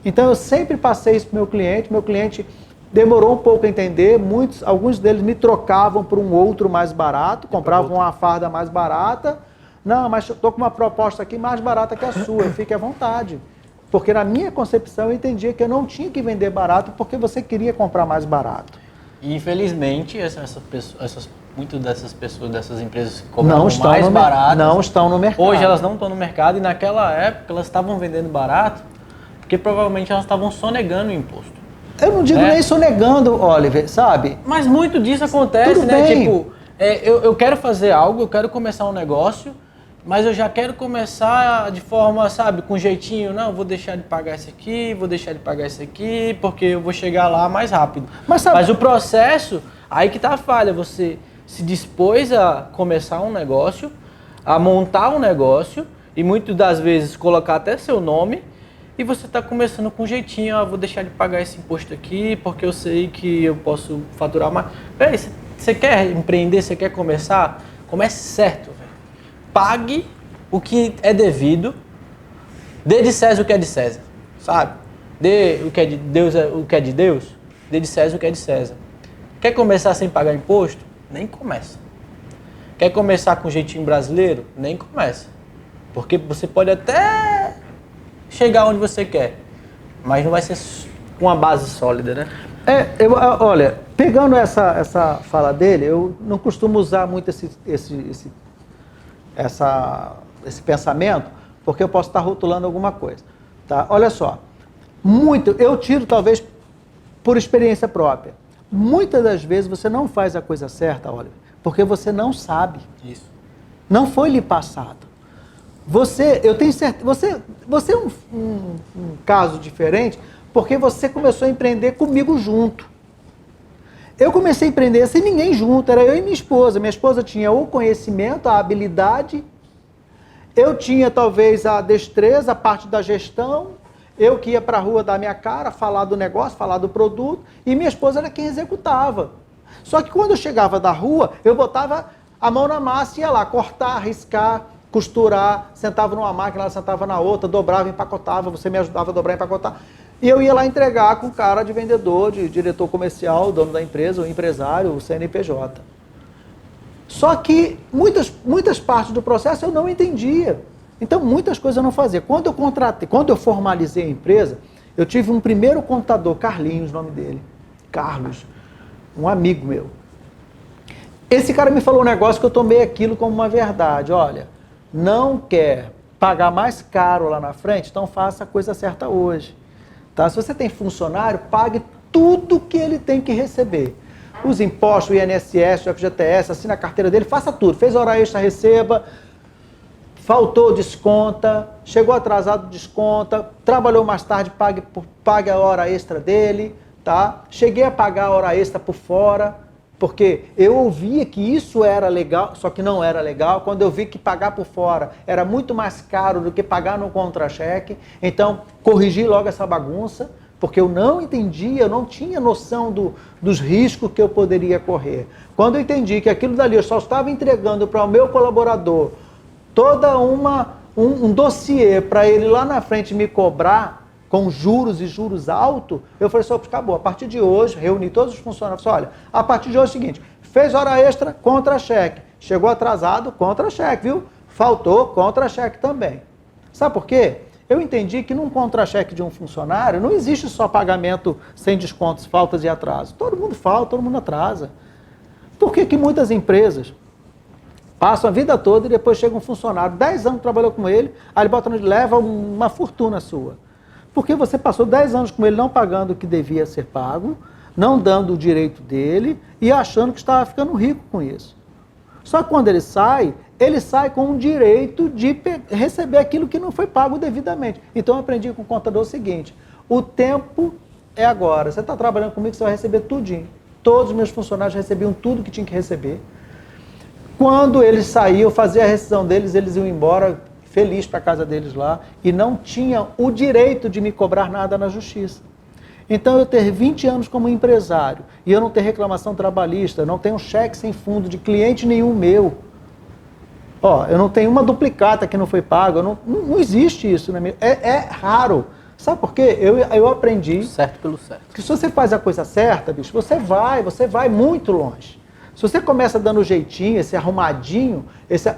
Então eu sempre passei isso para o meu cliente demorou um pouco a entender, alguns deles me trocavam por um outro mais barato, compravam uma farda mais barata. Não, mas eu estou com uma proposta aqui mais barata que a sua, fique à vontade. Porque na minha concepção eu entendia que eu não tinha que vender barato porque você queria comprar mais barato. E infelizmente, muitas dessas pessoas, dessas empresas que cobravam mais barato, não estão no mercado. Hoje elas não estão no mercado e naquela época elas estavam vendendo barato porque provavelmente elas estavam sonegando o imposto. Eu não digo nem sonegando, Oliver, sabe? Mas muito disso acontece, Tudo né? bem. Tipo, eu quero fazer algo, eu quero começar um negócio, mas eu já quero começar de forma, sabe, com jeitinho. Não, vou deixar de pagar isso aqui, vou deixar de pagar isso aqui, porque eu vou chegar lá mais rápido. Mas o processo, aí que tá a falha. Você se dispôs a começar um negócio, a montar um negócio, e muitas das vezes colocar até seu nome, e você está começando com jeitinho, vou deixar de pagar esse imposto aqui, porque eu sei que eu posso faturar mais. Peraí, você quer empreender, você quer começar? Comece certo, véio. Pague o que é devido, dê de César o que é de César, sabe? Dê o que é de Deus, o que é de Deus, dê de César o que é de César. Quer começar sem pagar imposto? Nem começa. Quer começar com jeitinho brasileiro? Nem começa. Porque você pode até chegar onde você quer, mas não vai ser com uma base sólida, né? Olha, pegando essa fala dele, eu não costumo usar muito esse pensamento, porque eu posso estar rotulando alguma coisa. Tá? Olha só, eu tiro talvez por experiência própria. Muitas das vezes você não faz a coisa certa, Oliver, porque você não sabe. Isso. Não foi lhe passado. Eu tenho certeza, você é um caso diferente, porque você começou a empreender comigo junto. Eu comecei a empreender sem ninguém junto, era eu e minha esposa. Minha esposa tinha o conhecimento, a habilidade, eu tinha talvez a destreza, a parte da gestão, eu que ia para a rua dar minha cara, falar do negócio, falar do produto, e minha esposa era quem executava. Só que quando eu chegava da rua, eu botava a mão na massa e ia lá cortar, riscar, costurar, sentava numa máquina, ela sentava na outra, dobrava, empacotava, você me ajudava a dobrar e empacotar. E eu ia lá entregar com o cara de vendedor, de diretor comercial, dono da empresa, o empresário, o CNPJ. Só que muitas partes do processo eu não entendia. Então, muitas coisas eu não fazia. Quando eu formalizei a empresa, eu tive um primeiro contador, Carlinhos, o nome dele. Carlos, um amigo meu. Esse cara me falou um negócio que eu tomei aquilo como uma verdade. Olha, não quer pagar mais caro lá na frente, então faça a coisa certa hoje. Tá? Se você tem funcionário, pague tudo que ele tem que receber. Os impostos, o INSS, o FGTS, assina a carteira dele, faça tudo. Fez hora extra, receba. Faltou, desconta. Chegou atrasado, desconta. Trabalhou mais tarde, pague a hora extra dele. Tá? Cheguei a pagar a hora extra por fora, porque eu ouvia que isso era legal, só que não era legal. Quando eu vi que pagar por fora era muito mais caro do que pagar no contra-cheque, então corrigi logo essa bagunça, porque eu não entendia, eu não tinha noção dos riscos que eu poderia correr. Quando eu entendi que aquilo dali eu só estava entregando para o meu colaborador toda um dossiê para ele lá na frente me cobrar, com juros e juros altos, eu falei, só acabou, a partir de hoje, reuni todos os funcionários, olha, a partir de hoje é o seguinte, fez hora extra, contra-cheque, chegou atrasado, contra-cheque, viu? Faltou, contra-cheque também. Sabe por quê? Eu entendi que num contra-cheque de um funcionário, não existe só pagamento sem descontos, faltas e atrasos. Todo mundo falta, todo mundo atrasa. Por que que muitas empresas passam a vida toda e depois chega um funcionário, 10 anos trabalhou com ele, aí ele leva uma fortuna sua? Porque você passou 10 anos com ele não pagando o que devia ser pago, não dando o direito dele e achando que estava ficando rico com isso. Só que quando ele sai com o direito de receber aquilo que não foi pago devidamente. Então eu aprendi com o contador o seguinte, o tempo é agora. Você está trabalhando comigo, você vai receber tudinho. Todos os meus funcionários recebiam tudo que tinham que receber. Quando eles saíam, eu fazia a rescisão deles, eles iam embora feliz para a casa deles lá, e não tinham o direito de me cobrar nada na justiça. Então eu ter 20 anos como empresário, e eu não ter reclamação trabalhista, não tenho cheque sem fundo de cliente nenhum meu, eu não tenho uma duplicata que não foi paga, não existe isso, né? É raro. Sabe por quê? Eu aprendi... Certo pelo certo. Que se você faz a coisa certa, bicho, você vai muito longe. Se você começa dando jeitinho, esse arrumadinho, esse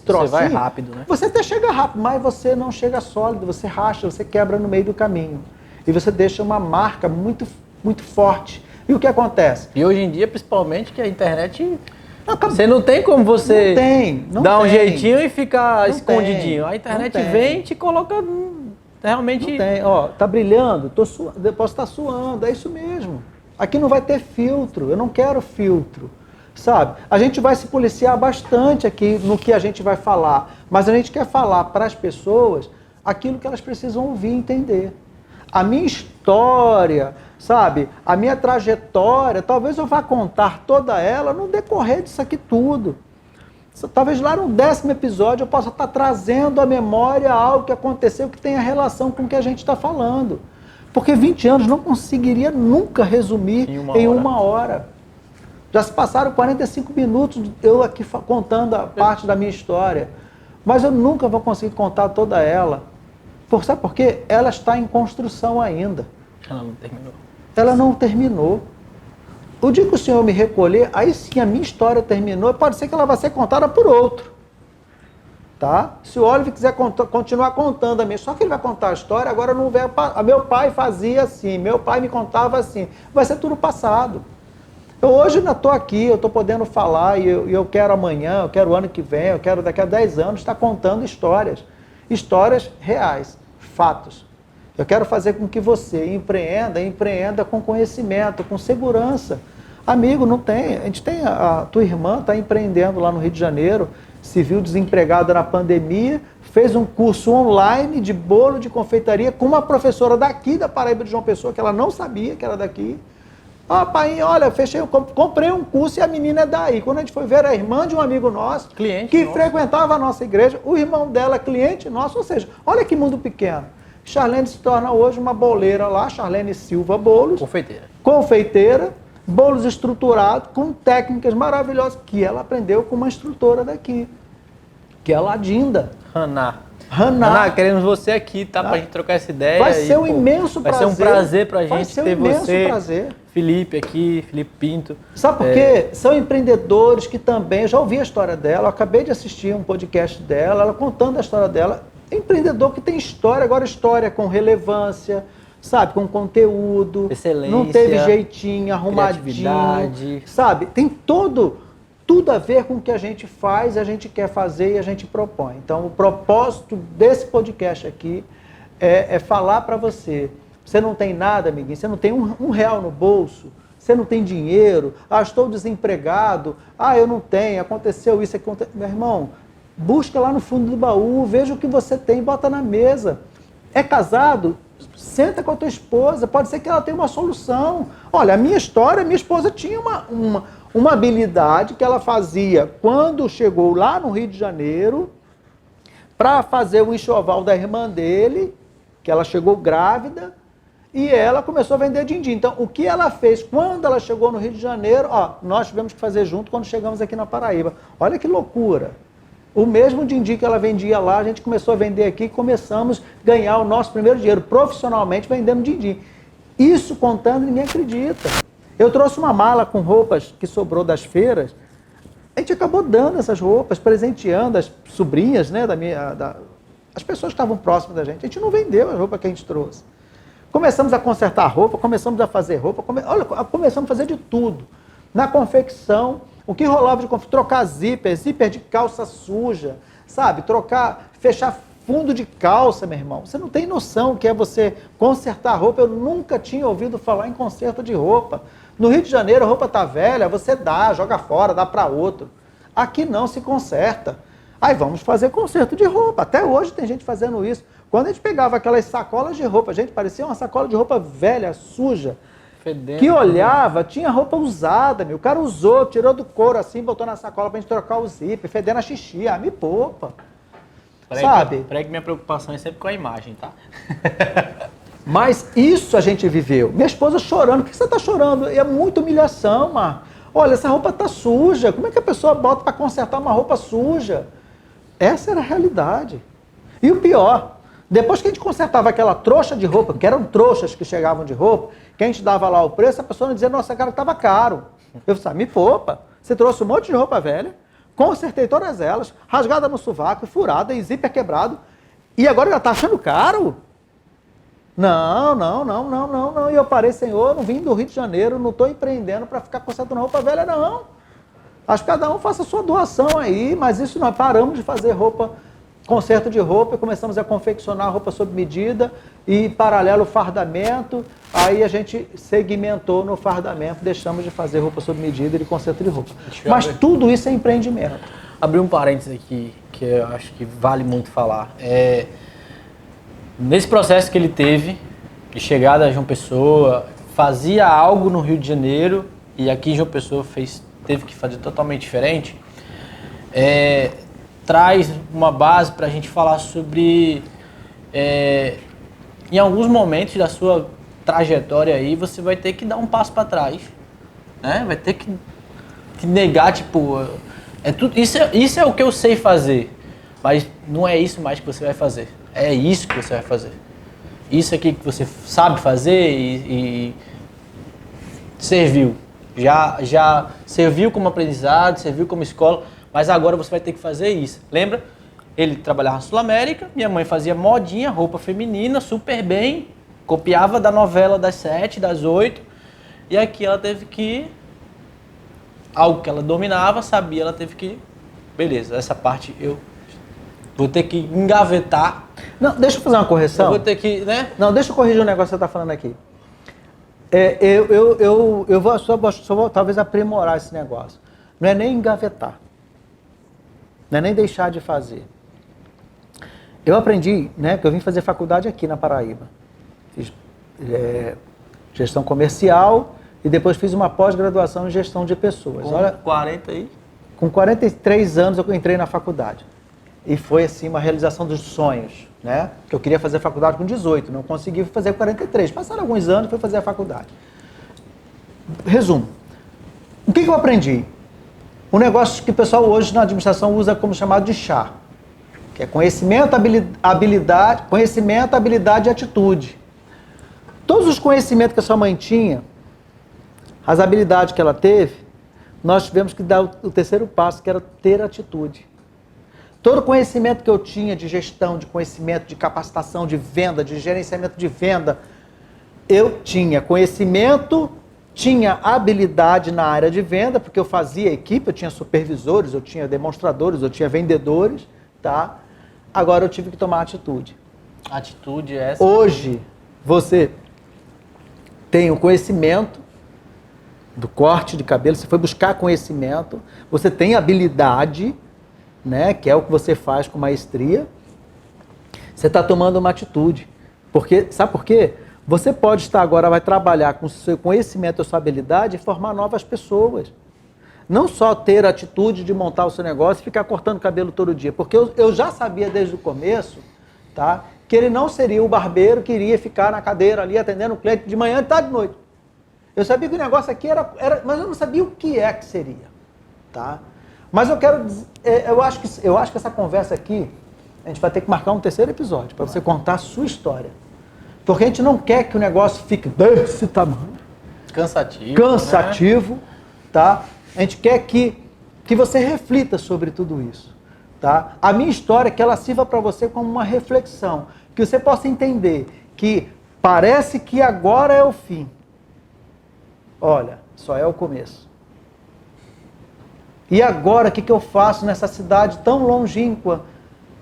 trocinho... Você vai rápido, né? Você até chega rápido, mas você não chega sólido, você racha, você quebra no meio do caminho. E você deixa uma marca muito, muito forte. E o que acontece? E hoje em dia, principalmente, que a internet... Você não tem como você dar um jeitinho e ficar escondidinho. A internet vem e te coloca realmente... Não tem. Tá brilhando, posso estar suando, é isso mesmo. Aqui não vai ter filtro, eu não quero filtro. Sabe? A gente vai se policiar bastante aqui no que a gente vai falar, mas a gente quer falar para as pessoas aquilo que elas precisam ouvir e entender. A minha história, sabe? A minha trajetória, talvez eu vá contar toda ela no decorrer disso aqui tudo. Talvez lá no 10º episódio eu possa estar trazendo à memória algo que aconteceu que tenha relação com o que a gente está falando. Porque 20 anos não conseguiria nunca resumir em uma hora. Já se passaram 45 minutos eu aqui contando a parte da minha história. Mas eu nunca vou conseguir contar toda ela. Sabe por quê? Ela está em construção ainda. Ela não terminou. Ela não terminou. O dia que o Senhor me recolher, aí sim a minha história terminou. Pode ser que ela vai ser contada por outro. Tá? Se o Oliver quiser continuar contando a minha, só que ele vai contar a história, agora não vai... Meu pai fazia assim, meu pai me contava assim. Vai ser tudo passado. Eu hoje ainda estou aqui, eu estou podendo falar, e eu quero amanhã, eu quero o ano que vem, eu quero daqui a 10 anos estar contando histórias. Histórias reais, fatos. Eu quero fazer com que você empreenda com conhecimento, com segurança. Amigo, não tem. A gente tem, a tua irmã está empreendendo lá no Rio de Janeiro, se viu desempregada na pandemia, fez um curso online de bolo de confeitaria com uma professora daqui da Paraíba de João Pessoa, que ela não sabia que era daqui. Pai, olha, comprei um curso e a menina é daí. Quando a gente foi ver, era a irmã de um amigo nosso, que frequentava a nossa igreja, o irmão dela, cliente nosso, ou seja, olha que mundo pequeno. Charlene se torna hoje uma boleira lá, Charlene Silva Bolos. Confeiteira, bolos estruturados, com técnicas maravilhosas, que ela aprendeu com uma instrutora daqui, que é a Ladinda. Haná, queremos você aqui, tá? Pra gente trocar essa ideia. Vai ser um imenso prazer. Vai ser um prazer pra gente ter você. Prazer. Felipe aqui, Felipe Pinto. Sabe por quê? São empreendedores que também, eu já ouvi a história dela, eu acabei de assistir um podcast dela, ela contando a história dela. Empreendedor que tem história, agora história com relevância, sabe? Com conteúdo. Excelência. Não teve jeitinho, arrumadinho. Sabe? Tem tudo a ver com o que a gente faz, a gente quer fazer e a gente propõe. Então, o propósito desse podcast aqui é falar para você Você não tem nada, amiguinho, você não tem um real no bolso, você não tem dinheiro, estou desempregado, eu não tenho, aconteceu isso, Meu irmão, busca lá no fundo do baú, veja o que você tem, bota na mesa. É casado? Senta com a tua esposa, pode ser que ela tenha uma solução. Olha, a minha história, minha esposa tinha uma habilidade que ela fazia quando chegou lá no Rio de Janeiro para fazer o enxoval da irmã dele, que ela chegou grávida, e ela começou a vender din-din. Então, o que ela fez quando ela chegou no Rio de Janeiro, nós tivemos que fazer junto quando chegamos aqui na Paraíba. Olha que loucura. O mesmo din-din que ela vendia lá, a gente começou a vender aqui e começamos a ganhar o nosso primeiro dinheiro, profissionalmente vendendo din-din. Isso contando, ninguém acredita. Eu trouxe uma mala com roupas que sobrou das feiras, a gente acabou dando essas roupas, presenteando as sobrinhas, né, as pessoas que estavam próximas da gente. A gente não vendeu a roupa que a gente trouxe. Começamos a consertar roupa, começamos a fazer roupa, começamos a fazer de tudo. Na confecção, o que rolava de trocar zíper de calça suja, sabe? Fechar fundo de calça, meu irmão. Você não tem noção o que é você consertar roupa. Eu nunca tinha ouvido falar em conserto de roupa. No Rio de Janeiro, a roupa tá velha, você joga fora, dá para outro. Aqui não se conserta. Aí vamos fazer conserto de roupa. Até hoje tem gente fazendo isso. Quando a gente pegava aquelas sacolas de roupa, gente, parecia uma sacola de roupa velha, suja, fedendo, que olhava, tinha roupa usada, meu. O cara usou, tirou do couro assim, botou na sacola pra gente trocar o zíper, fedendo a xixi. Me poupa. Sabe? Peraí que minha preocupação é sempre com a imagem, tá? Mas isso a gente viveu. Minha esposa chorando. Por que você tá chorando? É muita humilhação, Mar. Olha, essa roupa tá suja. Como é que a pessoa bota para consertar uma roupa suja? Essa era a realidade. E o pior, depois que a gente consertava aquela trouxa de roupa, que eram trouxas que chegavam de roupa, que a gente dava lá o preço, a pessoa não dizia, nossa, cara, estava caro. Eu falei, me poupa. Você trouxe um monte de roupa velha, consertei todas elas, rasgada no sovaco, furada e zíper quebrado, e agora já está achando caro? Não. E eu parei, Senhor, não vim do Rio de Janeiro, não estou empreendendo para ficar consertando roupa velha, não. Acho que cada um faça a sua doação aí, mas isso nós paramos de fazer conserto de roupa, e começamos a confeccionar roupa sob medida e paralelo fardamento, aí a gente segmentou no fardamento, deixamos de fazer roupa sob medida e de conserto de roupa. Mas tudo isso é empreendimento. Abrir um parênteses aqui, que eu acho que vale muito falar. Nesse processo que ele teve, de chegada a João Pessoa, fazia algo no Rio de Janeiro e aqui em João Pessoa teve que fazer totalmente diferente, traz uma base para a gente falar sobre, em alguns momentos da sua trajetória aí, você vai ter que dar um passo para trás, né? Vai ter que negar, tipo, isso é o que eu sei fazer, mas não é isso mais que você vai fazer, é isso que você vai fazer. Isso aqui que você sabe fazer e serviu, já serviu como aprendizado, serviu como escola, mas agora você vai ter que fazer isso. Lembra? Ele trabalhava na Sul América, minha mãe fazia modinha, roupa feminina, super bem, copiava da novela das 7, das 8, e aqui ela teve que, algo que ela dominava, sabia, ela teve que, beleza, essa parte eu vou ter que engavetar. Não, deixa eu fazer uma correção. Eu vou ter que, né? Não, deixa eu corrigir um negócio que você está falando aqui. Eu vou talvez aprimorar esse negócio. Não é nem engavetar. Não é nem deixar de fazer. Eu aprendi, né, que eu vim fazer faculdade aqui na Paraíba. Fiz gestão comercial e depois fiz uma pós-graduação em gestão de pessoas. Com 40 aí? Com 43 anos eu entrei na faculdade. E foi assim uma realização dos sonhos, né? Que eu queria fazer faculdade com 18, não consegui fazer com 43. Passaram alguns anos e fui fazer a faculdade. Resumo. O que eu aprendi? Um negócio que o pessoal hoje na administração usa como chamado de chá, que é conhecimento, habilidade e atitude. Todos os conhecimentos que a sua mãe tinha, as habilidades que ela teve, nós tivemos que dar o terceiro passo, que era ter atitude. Todo o conhecimento que eu tinha de gestão, de conhecimento, de capacitação, de venda, de gerenciamento de venda, eu tinha conhecimento, tinha habilidade na área de venda, porque eu fazia equipe, eu tinha supervisores, eu tinha demonstradores, eu tinha vendedores, tá? Agora eu tive que tomar atitude. Atitude é essa? Hoje, você tem o conhecimento do corte de cabelo, você foi buscar conhecimento, você tem habilidade, né, que é o que você faz com maestria, você está tomando uma atitude. Porque, sabe por quê? Você pode estar agora, vai trabalhar com o seu conhecimento, a sua habilidade e formar novas pessoas. Não só ter a atitude de montar o seu negócio e ficar cortando cabelo todo dia. Porque eu já sabia desde o começo, tá, que ele não seria o barbeiro que iria ficar na cadeira ali atendendo o cliente de manhã, de tarde e de noite. Eu sabia que o negócio aqui era, mas eu não sabia o que é que seria, tá? Mas eu quero dizer, eu acho que essa conversa aqui, a gente vai ter que marcar um terceiro episódio para você contar a sua história. Porque a gente não quer que o negócio fique desse tamanho. Cansativo, né? Tá? A gente quer que você reflita sobre tudo isso, tá? A minha história é que ela sirva para você como uma reflexão, que você possa entender que parece que agora é o fim. Olha, só é o começo. E agora, o que eu faço nessa cidade tão longínqua?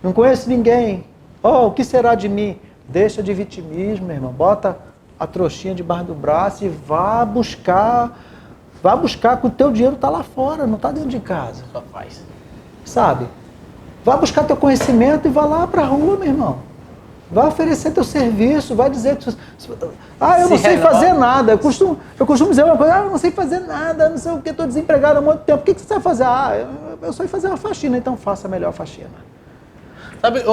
Não conheço ninguém. Oh, o que será de mim? Deixa de vitimismo, meu irmão. Bota a trouxinha debaixo do braço e vá buscar que o teu dinheiro está lá fora, não está dentro de casa. Só faz. Sabe? Vá buscar teu conhecimento e vá lá para a rua, meu irmão. Vai oferecer teu serviço, vai dizer que... eu não sei fazer nada. Eu costumo dizer uma coisa, eu não sei fazer nada, não sei o que, estou desempregado há muito tempo. O que você sabe fazer? Eu sei fazer uma faxina, então faça a melhor faxina. Sabe,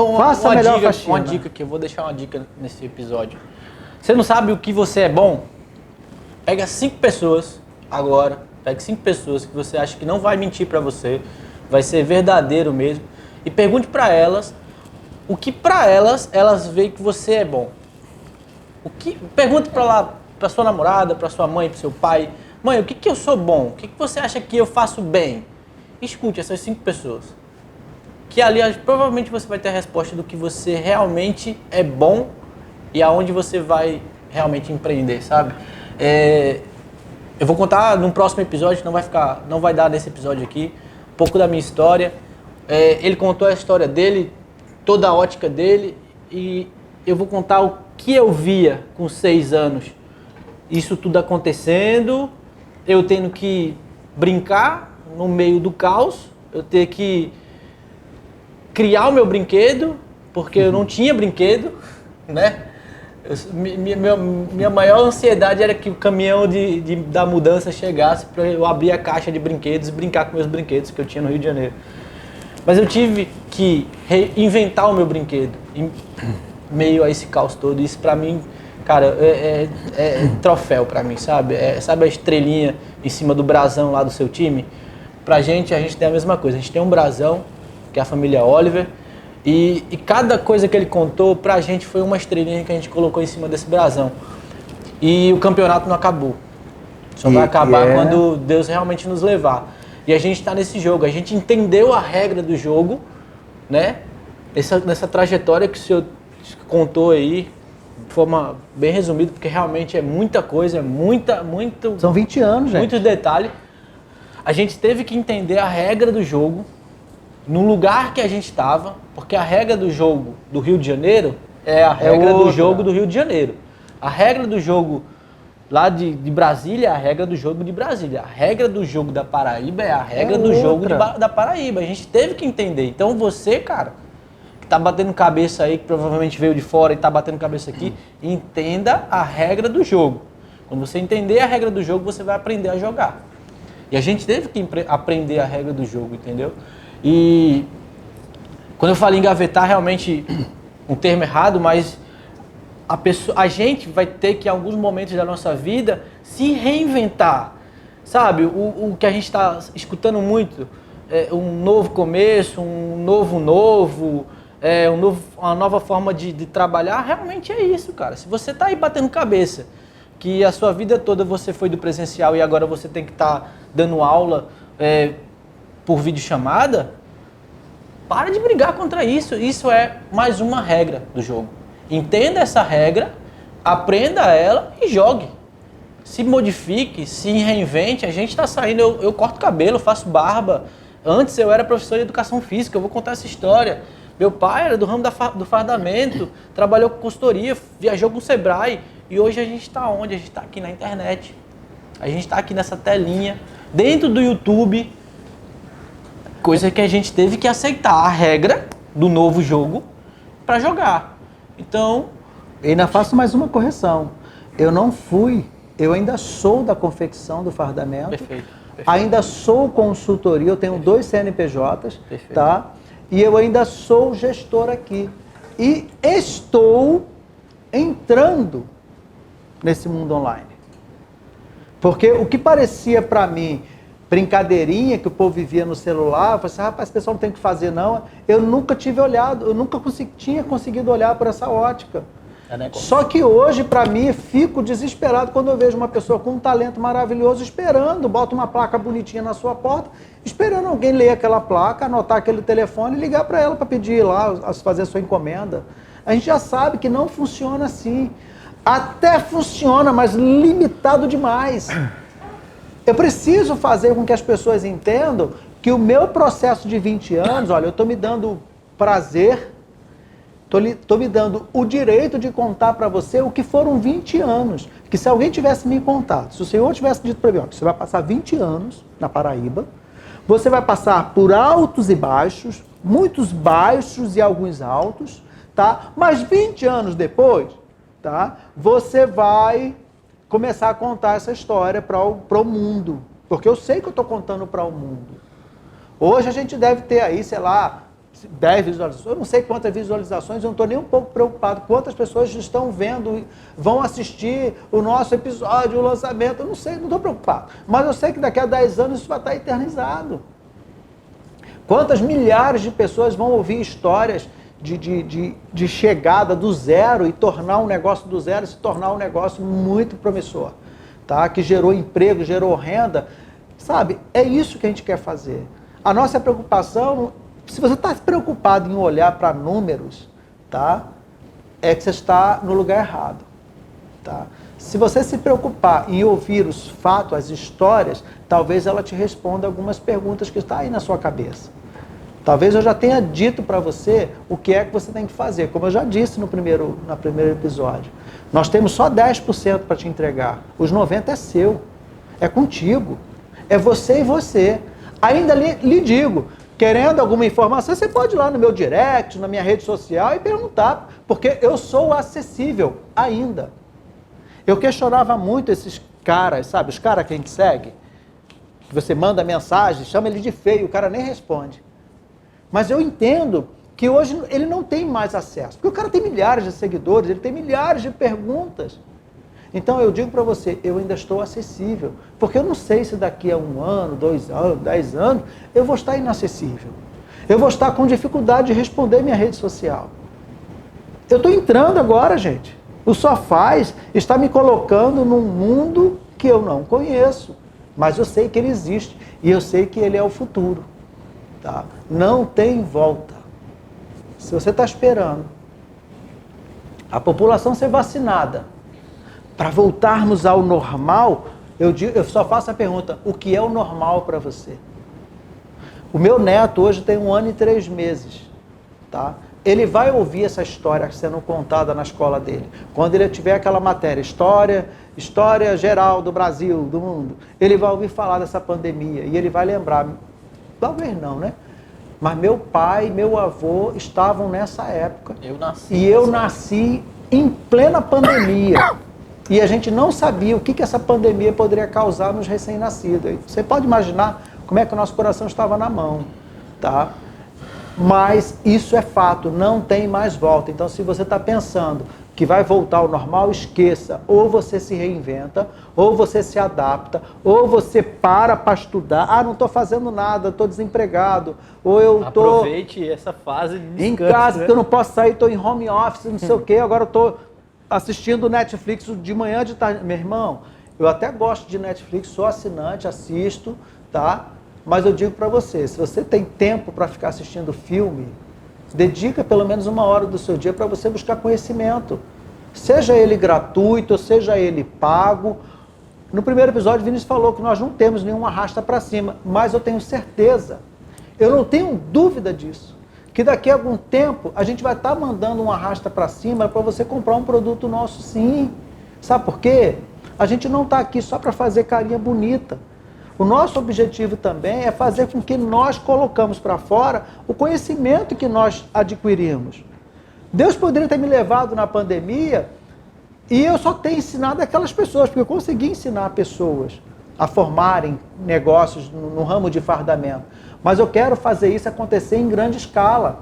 uma dica que eu vou deixar uma dica nesse episódio. Você não sabe o que você é bom? Pega 5 pessoas agora, pega 5 pessoas que você acha que não vai mentir para você, vai ser verdadeiro mesmo, e pergunte para elas o que para elas veem que você é bom. Pergunte para sua namorada, para sua mãe, para seu pai, mãe, o que eu sou bom? O que você acha que eu faço bem? Escute essas 5 pessoas. Que ali provavelmente você vai ter a resposta do que você realmente é bom e aonde você vai realmente empreender, sabe? Eu vou contar num próximo episódio, não vai dar nesse episódio aqui, um pouco da minha história. Ele contou a história dele, toda a ótica dele, e eu vou contar o que eu via com 6 anos. Isso tudo acontecendo, eu tendo que brincar no meio do caos, eu ter que criar o meu brinquedo, porque eu não tinha brinquedo, né? Minha maior ansiedade era que o caminhão da mudança chegasse para eu abrir a caixa de brinquedos e brincar com meus brinquedos que eu tinha no Rio de Janeiro. Mas eu tive que reinventar o meu brinquedo em meio a esse caos todo. Isso pra mim, cara, é troféu pra mim, sabe? Sabe a estrelinha em cima do brasão lá do seu time? Pra gente, a gente tem a mesma coisa. A gente tem um brasão, que é a família Oliver, e cada coisa que ele contou pra gente foi uma estrelinha que a gente colocou em cima desse brasão. E o campeonato não acabou. Só vai acabar quando Deus realmente nos levar. E a gente está nesse jogo, a gente entendeu a regra do jogo, né? Nessa trajetória que o senhor contou aí, de forma bem resumida, porque realmente é muita coisa, muito... São 20 anos, gente. Muitos detalhes. A gente teve que entender a regra do jogo, no lugar que a gente estava, porque a regra do jogo do Rio de Janeiro é a regra do jogo do Rio de Janeiro. A regra do jogo lá de Brasília é a regra do jogo de Brasília. A regra do jogo da Paraíba é a regra do jogo da Paraíba. A gente teve que entender. Então você, cara, que tá batendo cabeça aí, que provavelmente veio de fora e tá batendo cabeça aqui, entenda a regra do jogo. Quando você entender a regra do jogo, você vai aprender a jogar. E a gente teve que aprender a regra do jogo, entendeu? E quando eu falo engavetar, realmente um termo errado, mas a gente vai ter que, em alguns momentos da nossa vida, se reinventar. Sabe, o que a gente está escutando muito, um novo começo, uma nova forma de trabalhar, realmente é isso, cara. Se você está aí batendo cabeça, que a sua vida toda você foi do presencial e agora você tem que estar dando aula por videochamada, para de brigar contra isso. Isso é mais uma regra do jogo. Entenda essa regra, aprenda ela e jogue. Se modifique, se reinvente. A gente está saindo, eu corto cabelo, faço barba. Antes eu era professor de educação física, eu vou contar essa história. Meu pai era do ramo do fardamento, trabalhou com consultoria, viajou com o Sebrae e hoje a gente está onde? A gente está aqui na internet. A gente está aqui nessa telinha, dentro do YouTube, coisa que a gente teve que aceitar a regra do novo jogo para jogar. Então, eu ainda faço mais uma correção. Eu ainda sou da confecção do fardamento. Perfeito. Ainda sou consultoria, eu tenho 2 CNPJs, Perfeito. tá? E eu ainda sou gestor aqui. E estou entrando nesse mundo online. Porque o que parecia para mim brincadeirinha que o povo vivia no celular, eu falei assim, rapaz, esse pessoal não tem o que fazer não. Eu nunca tive olhado, eu nunca tinha conseguido olhar por essa ótica. Só que hoje, para mim, fico desesperado quando eu vejo uma pessoa com um talento maravilhoso esperando, bota uma placa bonitinha na sua porta, esperando alguém ler aquela placa, anotar aquele telefone e ligar para ela para pedir lá, fazer a sua encomenda. A gente já sabe que não funciona assim. Até funciona, mas limitado demais. Eu preciso fazer com que as pessoas entendam que o meu processo de 20 anos, olha, eu estou me dando prazer, estou me dando o direito de contar para você o que foram 20 anos. Que se alguém tivesse me contado, se o senhor tivesse dito para mim, ó, você vai passar 20 anos na Paraíba, você vai passar por altos e baixos, muitos baixos e alguns altos, tá? Mas 20 anos depois, tá? Você vai começar a contar essa história para o mundo. Porque eu sei que eu estou contando para o mundo. Hoje a gente deve ter aí, sei lá, 10 visualizações, eu não sei quantas visualizações, eu não estou nem um pouco preocupado. Quantas pessoas estão vendo, vão assistir o nosso episódio, o lançamento, eu não sei, não estou preocupado. Mas eu sei que daqui a 10 anos isso vai estar eternizado. Quantas milhares de pessoas vão ouvir histórias de chegada do zero e tornar um negócio do zero, se tornar um negócio muito promissor, tá? Que gerou emprego, gerou renda, sabe? É isso que a gente quer fazer. A nossa preocupação, se você está preocupado em olhar para números, tá? É que você está no lugar errado, tá? Se você se preocupar em ouvir os fatos, as histórias, talvez ela te responda algumas perguntas que estão aí na sua cabeça. Talvez eu já tenha dito para você o que é que você tem que fazer. Como eu já disse no primeiro episódio. Nós temos só 10% para te entregar. Os 90% é seu. É contigo. É você e você. Ainda lhe digo, querendo alguma informação, você pode ir lá no meu direct, na minha rede social e perguntar. Porque eu sou acessível ainda. Eu questionava muito esses caras, sabe? Os caras que a gente segue. Que você manda mensagem, chama ele de feio, o cara nem responde. Mas eu entendo que hoje ele não tem mais acesso. Porque o cara tem milhares de seguidores, ele tem milhares de perguntas. Então eu digo para você, eu ainda estou acessível. Porque eu não sei se daqui a 1 ano, 2 anos, 10 anos, eu vou estar inacessível. Eu vou estar com dificuldade de responder minha rede social. Eu estou entrando agora, gente. O Sofaz está me colocando num mundo que eu não conheço. Mas eu sei que ele existe. E eu sei que ele é o futuro. Tá? Não tem volta. Se você está esperando a população ser vacinada para voltarmos ao normal, eu só faço a pergunta, o que é o normal para você? O meu neto hoje tem 1 ano e 3 meses. Tá? Ele vai ouvir essa história sendo contada na escola dele. Quando ele tiver aquela matéria, história geral do Brasil, do mundo, ele vai ouvir falar dessa pandemia e ele vai lembrar. Talvez não, né? Mas meu pai e meu avô estavam nessa época. Eu nasci em plena pandemia. E a gente não sabia o que essa pandemia poderia causar nos recém-nascidos. Você pode imaginar como é que o nosso coração estava na mão, tá? Mas isso é fato, não tem mais volta. Então, se você está pensando que vai voltar ao normal, esqueça. Ou você se reinventa, ou você se adapta, ou você para estudar. Ah, não estou fazendo nada, estou desempregado. Ou eu estou... Aproveite essa fase de descanso, em casa, porque eu não posso sair, estou em home office, não sei o quê. Agora estou assistindo Netflix de manhã, de tarde. Meu irmão, eu até gosto de Netflix, sou assinante, assisto, tá? Mas eu digo para você, se você tem tempo para ficar assistindo filme, dedica pelo menos 1 hora do seu dia para você buscar conhecimento. Seja ele gratuito, seja ele pago. No primeiro episódio, o Vinícius falou que nós não temos nenhum arrasta para cima, mas eu tenho certeza, eu não tenho dúvida disso, que daqui a algum tempo a gente vai estar mandando um arrasta para cima para você comprar um produto nosso, sim. Sabe por quê? A gente não está aqui só para fazer carinha bonita. O nosso objetivo também é fazer com que nós colocamos para fora o conhecimento que nós adquirimos. Deus poderia ter me levado na pandemia e eu só tenho ensinado aquelas pessoas, porque eu consegui ensinar pessoas a formarem negócios no ramo de fardamento. Mas eu quero fazer isso acontecer em grande escala.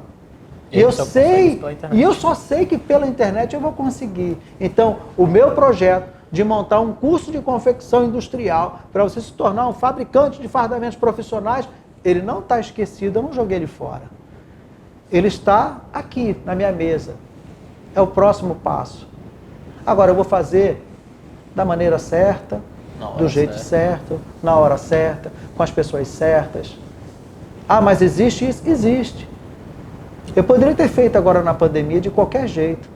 E eu sei, e eu só sei que pela internet eu vou conseguir. Então, o meu projeto de montar um curso de confecção industrial para você se tornar um fabricante de fardamentos profissionais, ele não está esquecido, eu não joguei ele fora. Ele está aqui na minha mesa. É o próximo passo. Agora eu vou fazer da maneira certa, do jeito certo, na hora certa, com as pessoas certas. Ah, mas existe isso? Existe. Eu poderia ter feito agora na pandemia de qualquer jeito.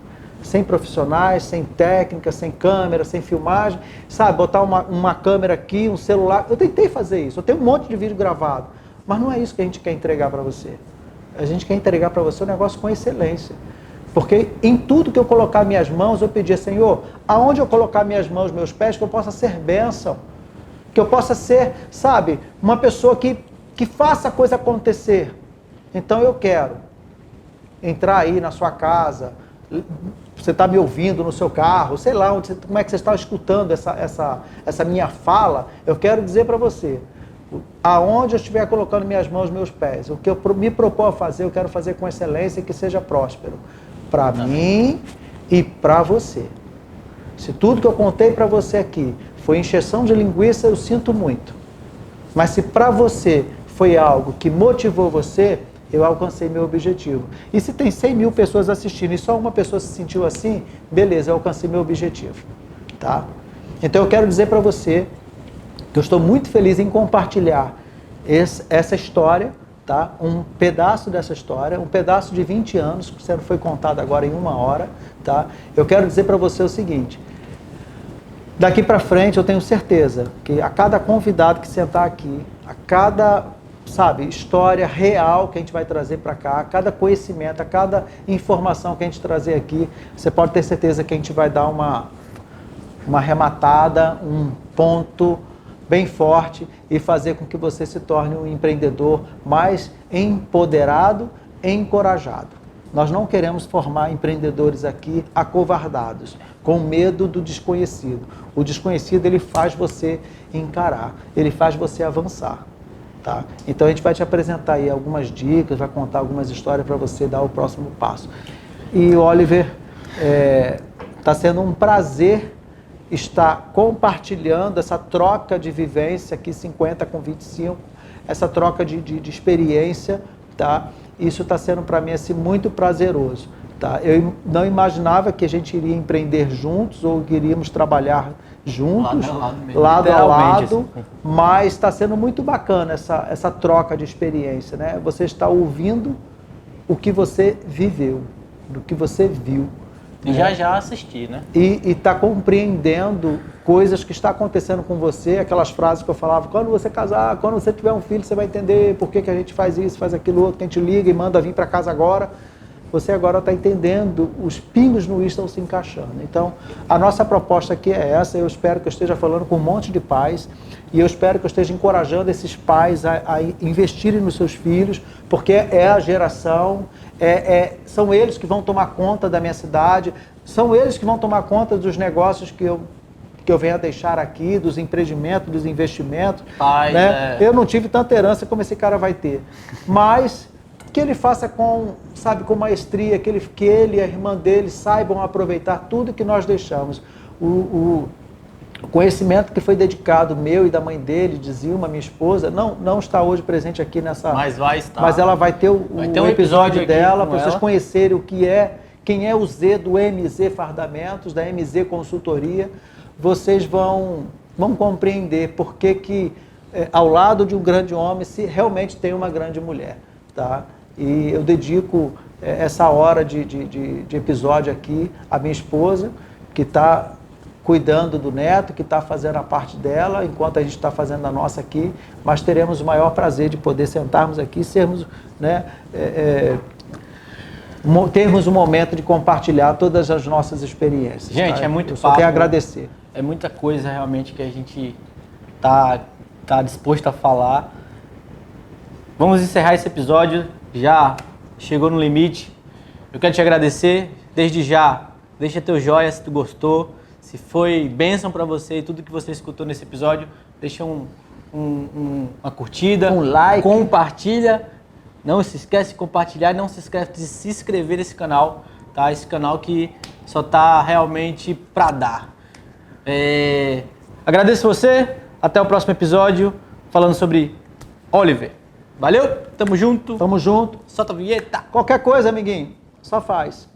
Sem profissionais, sem técnica, sem câmera, sem filmagem. Sabe, botar uma câmera aqui, um celular. Eu tentei fazer isso. Eu tenho um monte de vídeo gravado. Mas não é isso que a gente quer entregar para você. A gente quer entregar para você um negócio com excelência. Porque em tudo que eu colocar minhas mãos, eu pedia, Senhor, aonde eu colocar minhas mãos, meus pés, que eu possa ser bênção. Que eu possa ser, sabe, uma pessoa que faça a coisa acontecer. Então eu quero entrar aí na sua casa, você está me ouvindo no seu carro, sei lá, como é que você está escutando essa minha fala, eu quero dizer para você, aonde eu estiver colocando minhas mãos, meus pés, o que eu me propor a fazer, eu quero fazer com excelência e que seja próspero. Para mim e para você. Se tudo que eu contei para você aqui foi encheção de linguiça, eu sinto muito. Mas se para você foi algo que motivou você, eu alcancei meu objetivo. E se tem 100 mil pessoas assistindo e só uma pessoa se sentiu assim, beleza, eu alcancei meu objetivo. Tá? Então eu quero dizer para você que eu estou muito feliz em compartilhar essa história, tá? Um pedaço dessa história, um pedaço de 20 anos, que você foi contado agora em 1 hora. Tá? Eu quero dizer para você o seguinte, daqui para frente eu tenho certeza que a cada convidado que sentar aqui, a cada, sabe, história real que a gente vai trazer para cá, a cada conhecimento, a cada informação que a gente trazer aqui, você pode ter certeza que a gente vai dar uma arrematada, um ponto bem forte e fazer com que você se torne um empreendedor mais empoderado e encorajado. Nós não queremos formar empreendedores aqui acovardados, com medo do desconhecido. O desconhecido, ele faz você encarar, ele faz você avançar. Tá? Então a gente vai te apresentar aí algumas dicas, vai contar algumas histórias para você dar o próximo passo. E Oliver, está sendo um prazer estar compartilhando essa troca de vivência aqui, 50 com 25, essa troca de experiência, tá? Isso está sendo para mim assim, muito prazeroso. Tá? Eu não imaginava que a gente iria empreender juntos ou que iríamos trabalhar juntos, lado a lado, assim. Mas está sendo muito bacana essa troca de experiência, né? Você está ouvindo o que você viveu, do que você viu. E né? já assisti, né? E está compreendendo coisas que está acontecendo com você, aquelas frases que eu falava, quando você casar, quando você tiver um filho, você vai entender por que a gente faz isso, faz aquilo outro, que a gente liga e manda vir para casa agora. Você agora está entendendo, os pingos no i estão se encaixando. Então, a nossa proposta aqui é essa, eu espero que eu esteja falando com um monte de pais, e eu espero que eu esteja encorajando esses pais a investirem nos seus filhos, porque é a geração, são eles que vão tomar conta da minha cidade, são eles que vão tomar conta dos negócios que eu venho a deixar aqui, dos empreendimentos, dos investimentos. Pai, né? Eu não tive tanta herança como esse cara vai ter, mas que ele faça com maestria, que ele e a irmã dele saibam aproveitar tudo que nós deixamos. O conhecimento que foi dedicado, meu e da mãe dele, de Zilma, minha esposa, não está hoje presente aqui nessa... Mas vai estar. Mas ela vai ter um episódio dela, para vocês ela. conhecerem quem é o Z do MZ Fardamentos, da MZ Consultoria. Vocês vão compreender por que ao lado de um grande homem se realmente tem uma grande mulher. Tá? E eu dedico essa hora de episódio aqui à minha esposa, que está cuidando do neto, que está fazendo a parte dela, enquanto a gente está fazendo a nossa aqui, mas teremos o maior prazer de poder sentarmos aqui, sermos, né, termos um momento de compartilhar todas as nossas experiências. Gente, tá? é muito Eu só papo. quero agradecer. É muita coisa realmente que a gente tá disposto a falar. Vamos encerrar esse episódio, já chegou no limite. Eu quero te agradecer, desde já, deixa teu joinha se tu gostou, se foi bênção para você e tudo que você escutou nesse episódio, deixa uma curtida, um like, compartilha, não se esquece de compartilhar, não se esquece de se inscrever nesse canal, tá? Esse canal que só tá realmente para dar. Agradeço você, até o próximo episódio, falando sobre Oliver. Valeu, tamo junto. Tamo junto. Solta a vinheta. Qualquer coisa, amiguinho, só faz.